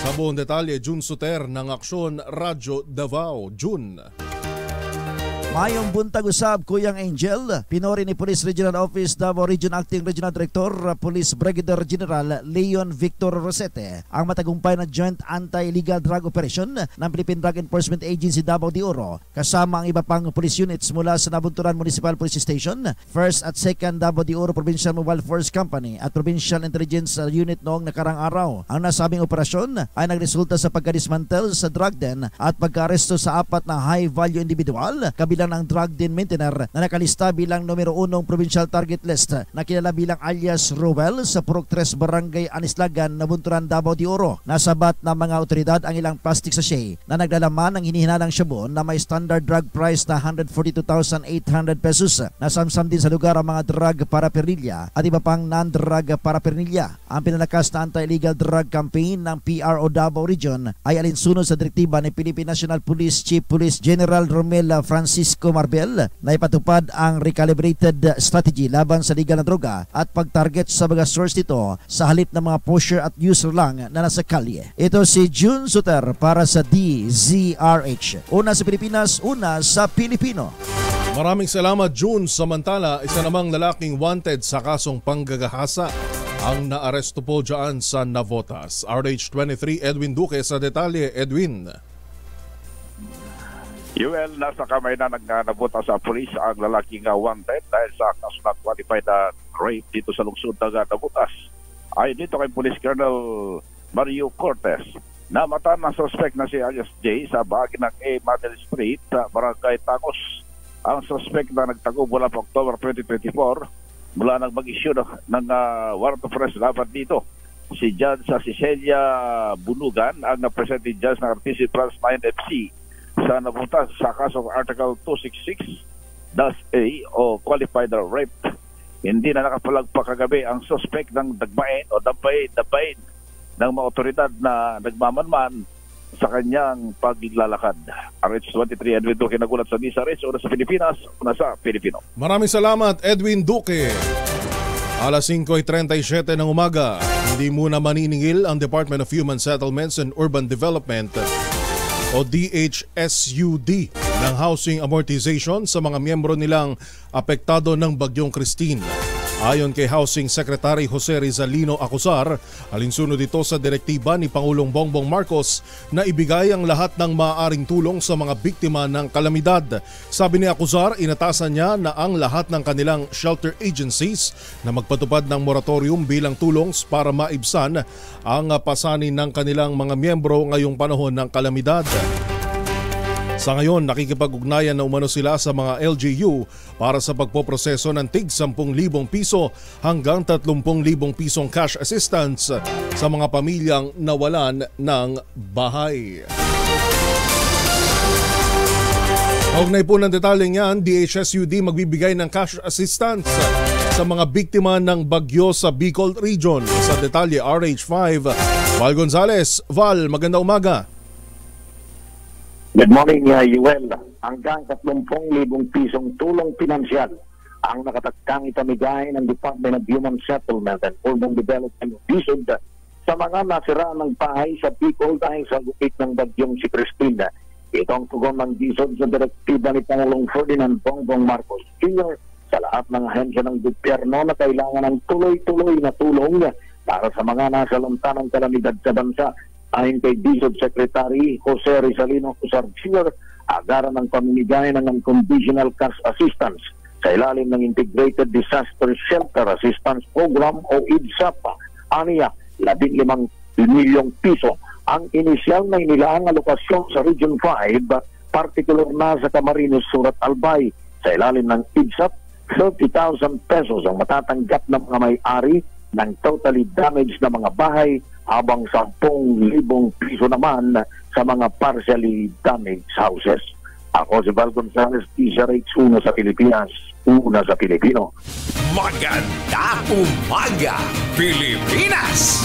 Sa buong detalye, June Suter ng Aksyon Radyo Davao. June. Mayong buntag usab, Kuyang Angel. Pinori ni Police Regional Office Davao Region Acting Regional Director Police Brigadier General Leon Victor Rosete ang matagumpay na Joint Anti-Illegal Drug Operation ng Philippine Drug Enforcement Agency Davao de Oro kasama ang iba pang police units mula sa Nabunturan Municipal Police Station, 1st at 2nd Davao de Oro Provincial Mobile Force Company at Provincial Intelligence Unit noong nakarang araw. Ang nasabing operasyon ay nagresulta sa pagkadismantel sa drug den at pagkaaresto sa 4 na high-value individual, kabilang kabilang ng drug den maintainer na nakalista bilang numero 1 provincial target list na kilala bilang alias Rowell sa Purok 3 Barangay Anislagan, Nabunturan, Davao de Oro. Nasabat ng mga otoridad ang ilang plastic sachet na naglalaman ng hinihinalang shabu na may standard drug price na 142,800 pesos. Nasamsam din sa lugar ang mga drug paraphernalia at iba pang non-drug paraphernalia. Ang pinalakas na anti-illegal drug campaign ng PRO Davao Region ay alinsunod sa direktiba ni Philippine National Police Chief Police General Romel Francisco Marbel na ipatupad ang recalibrated strategy laban sa legal na droga at pag-target sa mga source nito sa halip ng mga pusher at user lang na nasa kalye. Ito si June Suter para sa DZRH. Una sa Pilipinas, una sa Pilipino. Maraming salamat, June. Samantala, isa namang lalaking wanted sa kasong panggagahasa ang naaresto po dyan sa Navotas. RH23 Edwin Duque sa detalye. Edwin. Yuel, nasa kamay na nabuta sa pulis ang lalaking wanted dahil sa kaso na qualified na rape dito sa lungsod ng Navotas. Ay dito kay Police Colonel Mario Cortez, namata ng suspect na si alias J sa bahagi ng A. Madel Street sa Barangay Tangos. Ang suspect na nagtago mula pa October 2024 mula nang mag-issue ng warrant of arrest laban dito. Si Judge sa Cecilia Bunugan ang na-presenting judge ng RTC Trans 9 FC sa Navotas sa kasong Article 266-A o qualified rape. Hindi na nakapalagpak kagabi ang suspect ng dagmain o dabain ng mga otoridad na nagmamanman sa kanyang paglalakad. RH23 Edwin Duque nagulat sa DZRH, una sa Pilipinas, una sa Pilipino. Maraming salamat, Edwin Duque. Alas 5:37 ng umaga, hindi muna maniningil ang Department of Human Settlements and Urban Development o DHSUD ng housing amortization sa mga miyembro nilang apektado ng Bagyong Christine. Ayon kay Housing Secretary Jose Rizalino Acuzar, alinsunod ito sa direktiba ni Pangulong Bongbong Marcos na ibigay ang lahat ng maaaring tulong sa mga biktima ng kalamidad. Sabi ni Acuzar, inatasan niya na ang lahat ng kanilang shelter agencies na magpatupad ng moratorium bilang tulong para maibsan ang pasanin ng kanilang mga miyembro ngayong panahon ng kalamidad. Sa ngayon, nakikipag-ugnayan na umano sila sa mga LGU para sa pagpoproseso ng tig 10,000 piso hanggang 30,000 pisong cash assistance sa mga pamilyang nawalan ng bahay. Kaugnay po ng detalyeng yan, DHSUD magbibigay ng cash assistance sa mga biktima ng bagyo sa Bicol Region. Sa detalye, RH5, Val Gonzales. Val, maganda umaga. Good morning, Yuel. Hanggang 30,000 pisong tulong pinansyal ang nakatakdang ipamigay ng Department of Human Settlement and Urban Development DSUD sa mga nasira ng bahay sa Bicol dahil sa gupit ng bagyong si Christine. Ito ang tugon ng DSUD sa direktiba ni Pangulong Ferdinand Bongbong Marcos Jr. sa lahat ng ahensya ng gobyerno na kailangan ng tuloy-tuloy na tulong para sa mga nasa lanta ng kalamidad sa bansa. Ayon kay DSUD Secretary Jose Rizalino Acuzar Jr., agaran ng pamimigay ng unconditional cash assistance sa ilalim ng Integrated Disaster Shelter Assistance Program o IDSAP. Aniya, 15 milyong piso ang inisyal na inilaang alokasyon sa Region 5, particular na sa Camarines, Surat Albay. Sa ilalim ng IDSAP, 30,000 pesos ang matatanggap ng mga may-ari ng totally damaged na mga bahay, habang 10,000 piso naman sa mga partially damaged houses. Ako si Val Gonzales, DZRH, una sa Pilipinas, una sa Pilipino. Maganda umaga, Pilipinas!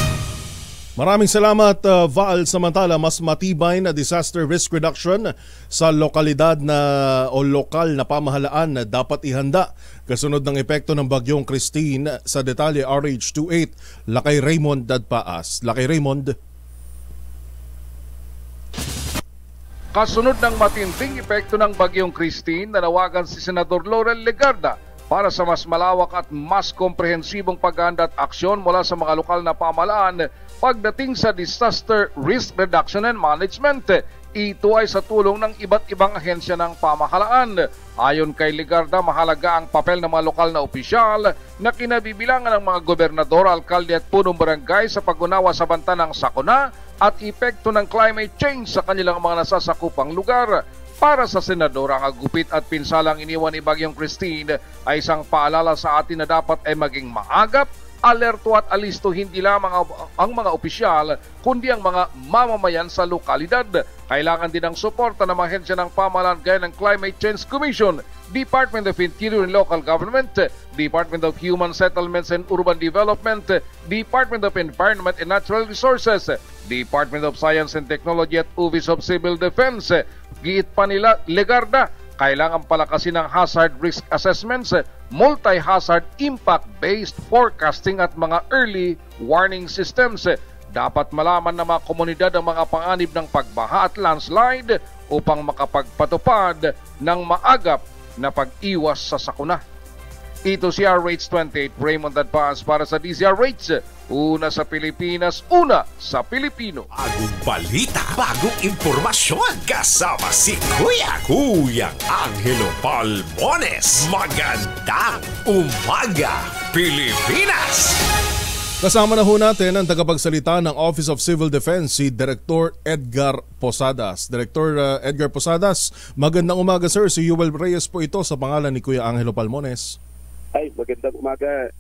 Maraming salamat, Val. Samantala, mas matibay na disaster risk reduction sa lokalidad o lokal na pamahalaan na dapat ihanda kasunod ng epekto ng Bagyong Christine. Sa detalye, RH28, Lakay Raymond Dadpaas. Lakay Raymond. Kasunod ng matinding epekto ng Bagyong Christine, nanawagan si Senador Laurel Legarda para sa mas malawak at mas komprehensibong paghahanda at aksyon mula sa mga lokal na pamahalaan pagdating sa disaster risk reduction and management. Ito ay sa tulong ng iba't ibang ahensya ng pamahalaan. Ayon kay Legarda, mahalaga ang papel ng mga lokal na opisyal na kinabibilangan ng mga gobernador, alkalde at punong barangay sa pag-unawa sa banta ng sakuna at epekto ng climate change sa kanilang mga nasasakupang lugar. Para sa senador, ang agupit at pinsalang iniwan ni Bagyong Christine ay isang paalala sa atin na dapat ay maging maagap, alerto at alisto hindi lamang ang mga opisyal kundi ang mga mamamayan sa lokalidad. Kailangan din ang suporta ng mga ahensya ng pamahalaan gaya ng Climate Change Commission, Department of Interior and Local Government, Department of Human Settlements and Urban Development, Department of Environment and Natural Resources, Department of Science and Technology at Office of Civil Defense. Giit pa nila Legarda, kailangan palakasin ng hazard risk assessments, multi-hazard impact-based forecasting at mga early warning systems. Dapat malaman ng mga komunidad ang mga panganib ng pagbaha at landslide upang makapagpatupad ng maagap na pag-iwas sa sakuna. Ito si RH28 Raymond Advance para sa DZRH. Una sa Pilipinas, una sa Pilipino. Bagong balita, bagong impormasyon. Kasama si Kuyang Angelo Palmones. Magandang umaga, Pilipinas! Kasama na ho natin ang tagapagsalita ng Office of Civil Defense, si Director Edgar Posadas. Director Edgar Posadas, magandang umaga sir. Si Yuel Reyes po ito sa pangalan ni Kuya Angelo Palmones. Ay, magandang umaga,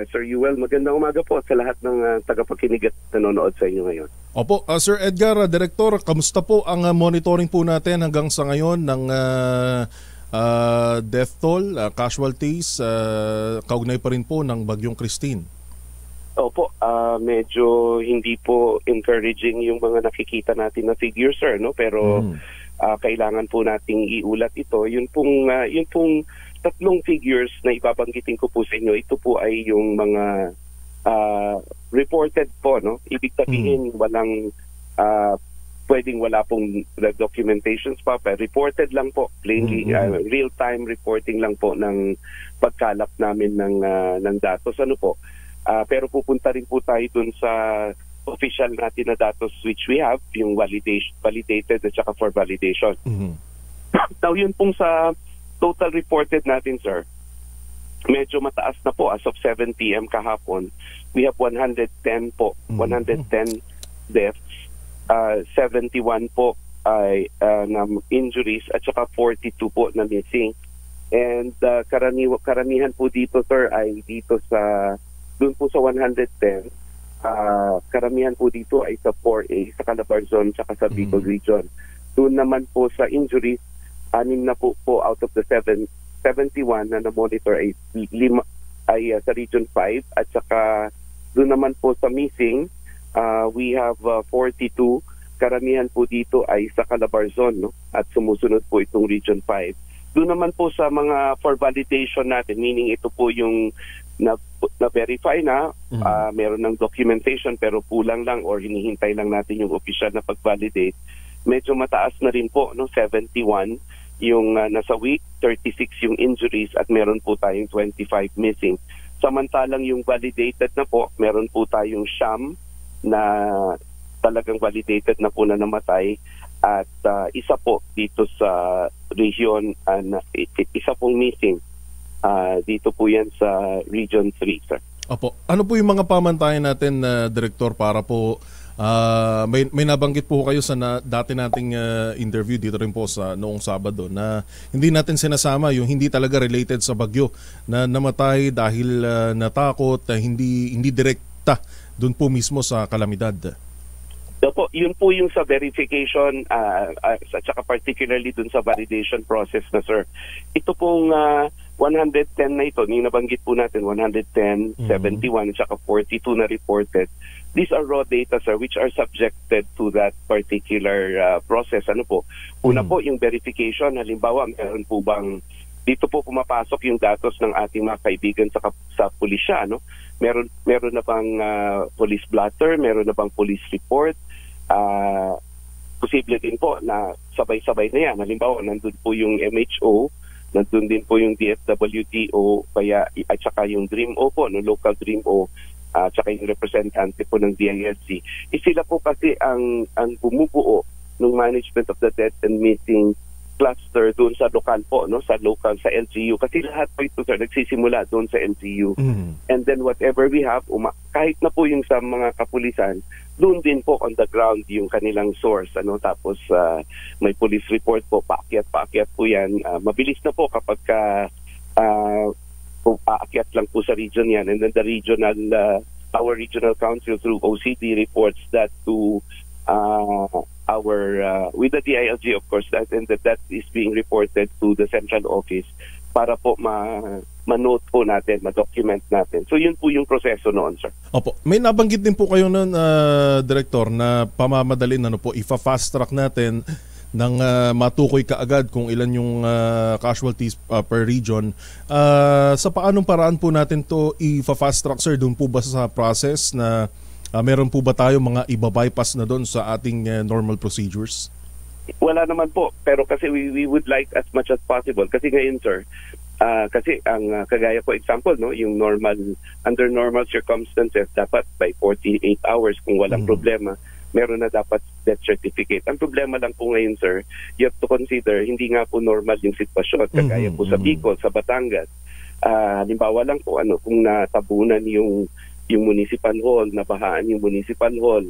Sir Yuel. Magandang umaga po sa lahat ng tagapakinig at nanonood sa inyo ngayon. Opo, Sir Edgar, Director, kamusta po ang monitoring po natin hanggang sa ngayon ng death toll, casualties, kaugnay pa rin po ng Bagyong Christine? Opo, medyo hindi po encouraging yung mga nakikita natin na figures, sir, no? Pero kailangan po nating iulat ito. Yun pong tatlong figures na ibabanggitin ko po sa inyo, ito po ay yung mga reported po, no? Ibig sabihin walang pwedeng wala pong documentations pa, pero reported lang po, plainly real-time reporting lang po ng pagkalap namin ng datos. Ano po? Pero pupunta rin po tayo dun sa official natin na datos which we have, yung validated at saka for validation. Now yun pong sa total reported natin, sir, medyo mataas na po as of 7 p.m. kahapon. We have 110 po, 110 deaths, 71 po ay na injuries at saka 42 po na missing. And karamihan po dito, sir, ay dito sa doon po sa 110, karamihan po dito ay sa 4A, sa Calabarzon, saka sa Bicol Region. Doon naman po sa injuries, 6 na po out of the 71 na na-monitor ay sa Region 5 at saka doon naman po sa missing, we have 42. Karamihan po dito ay sa Calabarzon, no? At sumusunod po itong Region 5. Doon naman po sa mga for validation natin, meaning ito po yung na-verify na, meron ng documentation pero kulang lang or hinihintay lang natin yung official na pag-validate. Medyo mataas na rin po, no? 71 yung nasa week, 36 yung injuries at meron po tayong 25 missing. Samantalang yung validated na po, meron po tayong siyam na talagang validated na po na namatay at isa po dito sa region, isa pong missing. Dito po yan sa Region 3, sir. Opo. Ano po yung mga pamantayan natin, Director, para po may nabanggit po kayo sa dati nating interview dito rin po sa noong Sabado na hindi natin sinasama yung hindi talaga related sa bagyo na namatay dahil natakot, hindi direkta doon po mismo sa kalamidad. Opo, yun po yung sa verification at saka particularly dun sa validation process na, sir. Ito pong 110 na ito, yung nabanggit po natin, 110, 71, at saka 42 na reported. These are raw data, sir, which are subjected to that particular process. Ano po? Una po, yung verification. Halimbawa, meron po bang, dito po pumapasok yung datos ng ating mga kaibigan sa pulisya, no? Meron na bang police blotter? Meron na bang police report? Posible din po na sabay-sabay na yan. Halimbawa, nandun po yung MHO, nandun din po yung DFWDO, at saka yung DREAM-O po, no, local DREAM-O, at saka yung representante po ng DILG. Sila po kasi ang bumubuo ng management of the death and missing cluster doon sa lokal po, no, sa LGU. Kasi lahat po ito, sir, nagsisimula doon sa LGU. And then whatever we have, kahit na po yung sa mga kapulisan, doon din po on the ground yung kanilang source, tapos may police report po, paakyat po yan. Mabilis na po kapag paakyat lang po sa region yan, and then the regional our regional council through OCD reports that to our with the DILG, of course, and that is being reported to the central office para po ma-note po natin, ma-document natin. So yun po yung proseso noon, sir. Opo. May nabanggit din po kayo noon, Director, na pamamadalin, ifa-fast track natin ng matukoy kaagad kung ilan yung casualties per region. Sa paanong paraan po natin to ifa-fast track, sir? Doon po ba sa process na meron po ba tayo mga iba-bypass na doon sa ating normal procedures? Wala naman po, pero kasi we would like as much as possible. Kasi ngayon, sir, kasi ang kagaya ko example, yung under normal circumstances, dapat by 48 hours kung walang problema, meron na dapat death certificate. Ang problema lang po ngayon, sir, you have to consider, hindi nga po normal yung sitwasyon. Kagaya po sa Bicol, sa Batangas. Halimbawa lang po, kung natabunan yung municipal hall, nabahaan yung municipal hall,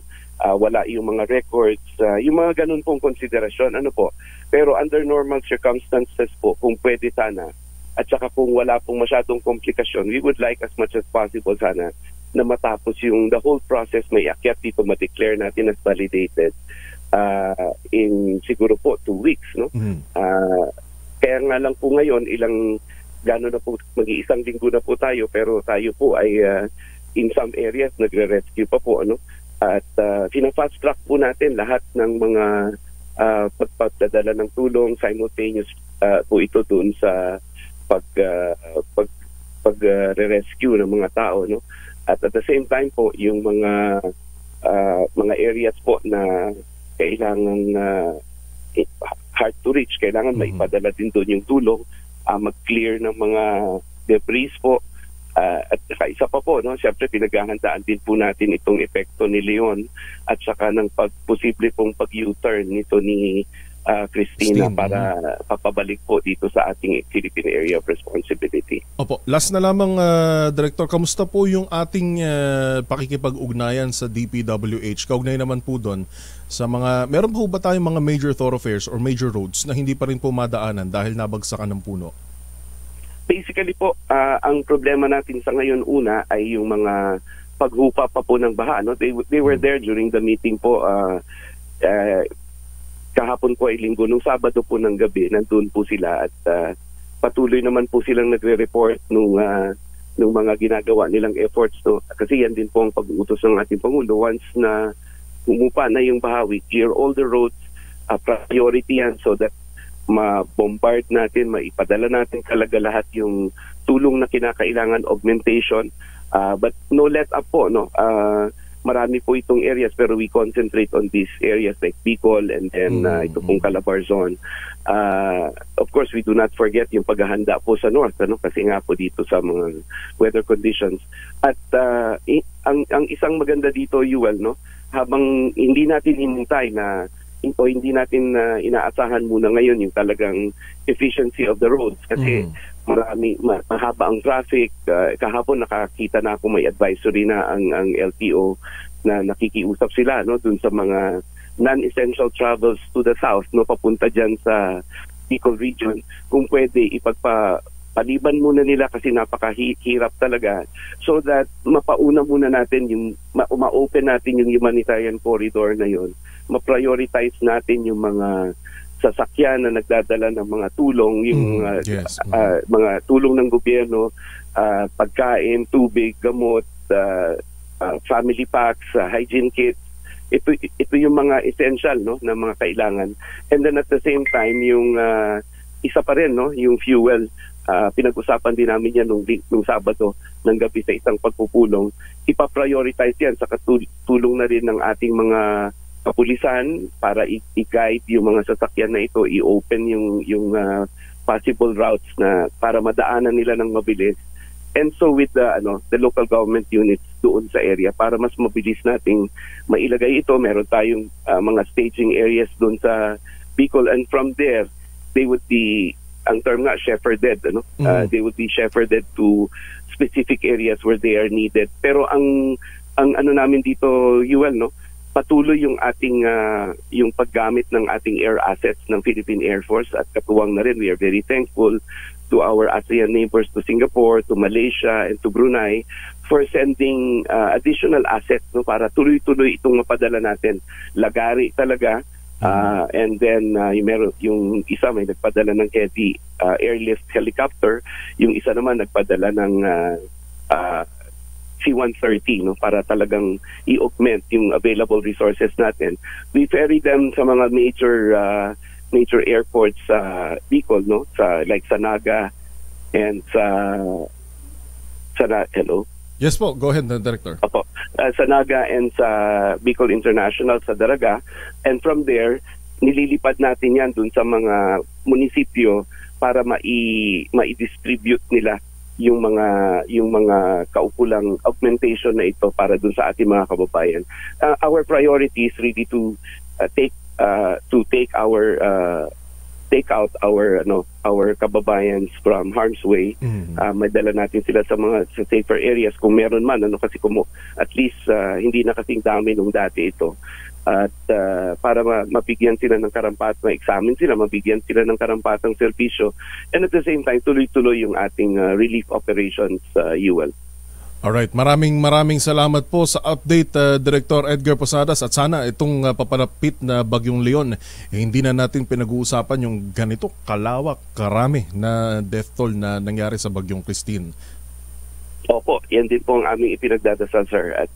wala yung mga records, yung mga ganun pong konsiderasyon, Pero under normal circumstances po, kung pwede sana, at saka kung wala pong masyadong komplikasyon, we would like as much as possible sana na matapos yung the whole process, may akyat dito, ma-declare natin as validated in siguro po 2 weeks, Kaya nga lang po ngayon, gano'n na po, mag-iisang linggo na po tayo, pero tayo po ay in some areas nagre-rescue pa po, At fina-fast track po natin lahat ng mga pagdadala ng tulong, simultaneous po ito doon sa pag-rescue ng mga tao, At at the same time po, yung mga areas po na kailangan hard to reach, kailangan maipadala din doon yung tulong, mag-clear ng mga debris po. At saka isa pa po, siyempre pinaghahandaan din po natin itong epekto ni Leon at saka ng posible pong pag-U-turn nito ni Christina para papabalik po dito sa ating Philippine Area of Responsibility. Opo, last na lamang, Director, kamusta po yung ating pakikipag-ugnayan sa DPWH? Kaugnay naman po doon sa meron po ba tayong mga major thoroughfares or major roads na hindi pa rin po madaanan dahil nabagsakan ng puno? Basically po, ang problema natin sa ngayon una ay yung mga paghupa pa po ng baha. They were there during the meeting po. Kahapon po ay linggo, nung Sabado po ng gabi, nandun po sila at patuloy naman po silang nagre-report nung mga ginagawa nilang efforts. Kasi yan din po ang pag-uutos ng ating Pangulo. Once na humupa na yung bahawi, clear all the roads, priority yan so that ma-bombard natin, maipadala natin talaga lahat yung tulong na kinakailangan, augmentation, but no let up po, marami po itong areas pero we concentrate on these areas like Bicol and then ito pong Calabarzon. Of course, we do not forget yung paghahanda po sa north, kasi nga po dito sa mga weather conditions. At ang isang maganda dito, Yuel, habang hindi natin hinintay o hindi natin inaasahan muna ngayon yung talagang efficiency of the roads kasi mahaba ang traffic. Kahapon nakakita na ako may advisory na ang LTO na nakikiusap sila dun sa mga non-essential travels to the south papunta dyan sa Bicol region, kung pwede paliban muna nila kasi napakahirap talaga, so that mapauna muna natin ma-open natin yung humanitarian corridor na yun, ma-prioritize natin yung mga sasakyan na nagdadala ng mga tulong, yung mga tulong ng gobyerno, pagkain, tubig, gamot, family packs, hygiene kits. Ito yung mga essential na mga kailangan. And then at the same time, yung isa pa rin, yung fuel. Pinag-usapan din namin yan nung Sabado ng gabi sa isang pagpupulong. Ipa-prioritize yan sa tulong na rin ng ating mga kapulisan para i-guide yung mga sasakyan na ito, i-open yung possible routes na para madaanan nila ng mabilis. And so with the local government units doon sa area para mas mabilis nating mailagay ito, meron tayong mga staging areas doon sa Bicol, and from there they would be, ang term nga, shepherded, they would be shepherded to specific areas where they are needed. Pero ang namin dito, Yuel, patuloy yung ating yung paggamit ng ating air assets ng Philippine Air Force at katuwang na rin, we are very thankful to our ASEAN neighbors, to Singapore, to Malaysia, and to Brunei for sending additional assets, no, para tuloy-tuloy itong mapadala natin. Lagari talaga. And then yung isa may nagpadala ng heavy airlift helicopter, yung isa naman nagpadala ng C-130, no, para talagang i-augment yung available resources natin. We ferry them sa mga major airports sa Bicol, no, like sa Naga and hello. Yes po, go ahead, Director. Opo. Sa Naga and sa Bicol International sa Daraga, and from there nililipad natin yan dun sa mga munisipyo para mai-distribute nila yung mga kaukulang augmentation na ito para dun sa ating mga kababayan. Our priority is really to take out our kababayans from harm's way. Madala natin sila sa safer areas kung meron man, kasi at least hindi na kasing dami nung dati ito. At para mabigyan sila ng ma-examine sila, mabigyan sila ng karampatang serbisyo, and at the same time tuloy-tuloy yung ating relief operations, UL. Alright, maraming salamat po sa update, Director Edgar Posadas, at sana itong papalapit na Bagyong Leon, hindi na natin pinag-uusapan yung ganito kalawak, karami na death toll na nangyari sa Bagyong Christine. Opo, yan din po ang aming ipinagdadasal, sir, at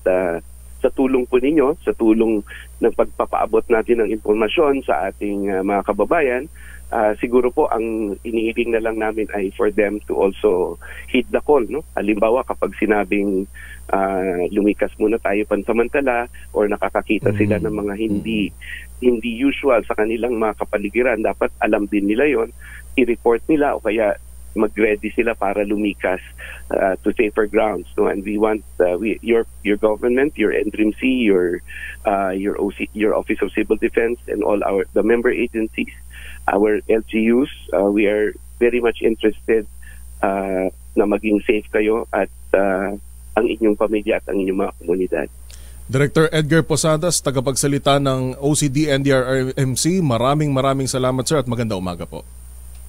sa tulong po ninyo, sa tulong ng pagpapaabot natin ng impormasyon sa ating mga kababayan, siguro po ang inihiling na lang namin ay for them to also heed the call, no? Halimbawa kapag sinabing lumikas muna tayo pansamantala or nakakakita sila ng mga hindi usual sa kanilang mga kapaligiran, dapat alam din nila yon, i-report nila o kaya mag-ready sila para lumikas to safer grounds, no? And we want your government, your NDRIMC, your Office of Civil Defense, and all the member agencies, our LGUs, we are very much interested na maging safe kayo at ang inyong pamilya at ang inyong mga komunidad. Director Edgar Posadas, tagapagsalita ng OCD NDRRMC, maraming salamat, sir, at magandang umaga po.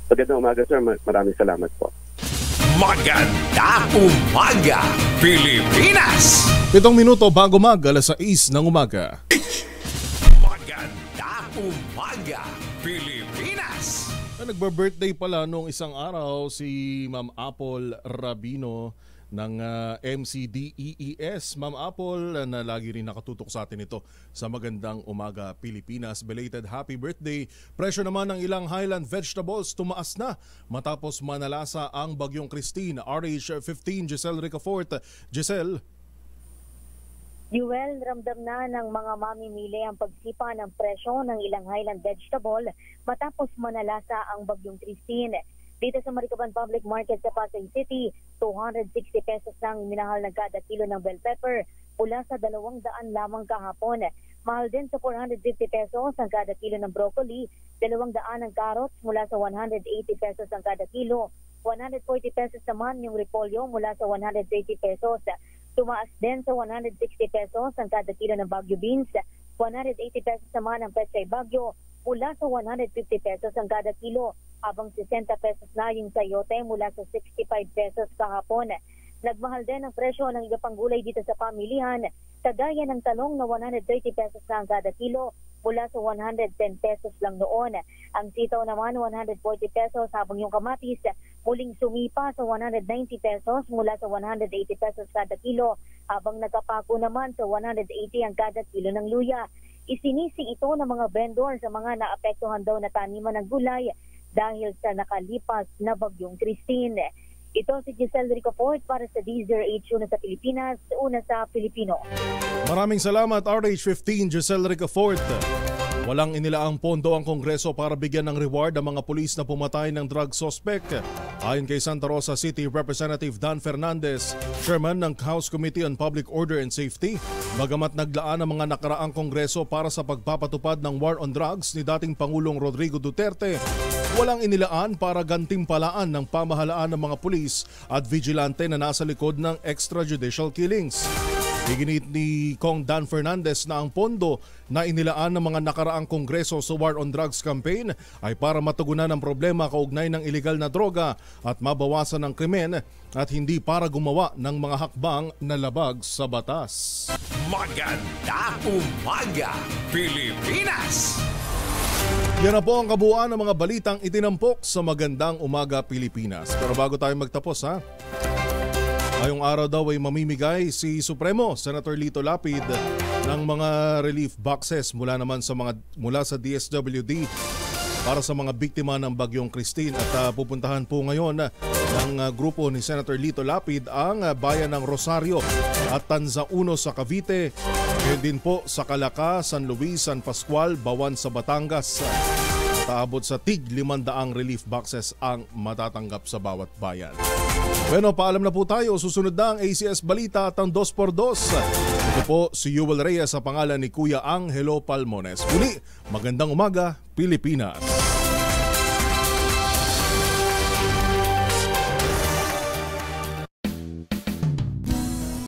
Magandang umaga, sir. Maraming salamat po. Magandang umaga, Pilipinas! 7 minuto bago alas 6 ng umaga. Magandang umaga, Pilipinas! Nagba-birthday pala nung isang araw si Ma'am Apple Rabino ng MCDEES. Ma'am Apple, na lagi rin nakatutok sa atin ito sa Magandang Umaga Pilipinas. Belated happy birthday. Presyo naman ng ilang Highland vegetables tumaas na matapos manalasa ang Bagyong Christine. RH15, Giselle Ricafort. Giselle. Yuel, ramdam na ng mga mamimili ang pagsipa ng presyo ng ilang Highland vegetable matapos manalasa ang Bagyong Christine. Dito sa Maricaban Public Market sa Pasay City, 260 pesos lang minahal na kada kilo ng bell pepper mula sa 200 lamang kahapon. Mahal din sa 450 pesos ang kada kilo ng broccoli, 200 ang carrots mula sa 180 pesos ang kada kilo, 140 pesos naman yung repolyo mula sa 130 pesos. Tumaas din sa 160 pesos ang kada kilo ng Baguio beans, 180 pesos naman ang Pechay Baguio mula sa 150 pesos ang kada kilo, habang 60 pesos na yung sayote mula sa 65 pesos kahapon. Nagmahal din ang presyo ng iba pang gulay dito sa pamilihan, kagaya ng talong na 130 pesos na ang kada kilo mula sa 110 pesos lang noon. Ang sitaw naman 140 pesos, habang yung kamatis muling sumipa sa 190 pesos mula sa 180 pesos kada kilo, habang nagkapako naman sa 180 ang kada kilo ng luya. Isinisi ito ng mga vendor sa mga naapektuhan daw na taniman ng gulay dahil sa nakalipas na Bagyong Christine. Ito si Giselle Ricafort para sa DZRH, una sa Pilipinas, una sa Pilipino. Maraming salamat, RH15, Giselle Ricafort. Walang inilaang pondo ang Kongreso para bigyan ng reward ang mga pulis na pumatay ng drug suspect. Ayon kay Santa Rosa City Representative Dan Fernandez, Chairman ng House Committee on Public Order and Safety, bagamat naglaan ang mga nakaraang Kongreso para sa pagpapatupad ng war on drugs ni dating Pangulong Rodrigo Duterte, walang inilaan para gantimpalaan ng pamahalaan ng mga pulis at vigilante na nasa likod ng extrajudicial killings. Iginit ni Kong Dan Fernandez na ang pondo na inilaan ng mga nakaraang kongreso sa War on Drugs campaign ay para matugunan ang problema kaugnay ng ilegal na droga at mabawasan ang krimen at hindi para gumawa ng mga hakbang na labag sa batas. Magandang umaga, Pilipinas! Yan na po ang kabuuan ng mga balitang itinampok sa Magandang Umaga Pilipinas. Pero bago tayo magtapos ngayong araw daw ay mamimigay si Supremo Senator Lito Lapid ng mga relief boxes mula sa DSWD para sa mga biktima ng Bagyong Christine. At pupuntahan po ngayon ng grupo ni Senator Lito Lapid ang bayan ng Rosario at Tanzauno sa Cavite, ngayon din po sa Calaca, San Luis, San Pascual, Bawan sa Batangas. Taabot sa tig 500 relief boxes ang matatanggap sa bawat bayan. Bueno, paalam na po tayo. Susunod na ang ACS Balita at ang 2x2. Ito po si Yuel Reyes sa pangalan ni Kuya Angelo Palmones. Muli, magandang umaga, Pilipinas.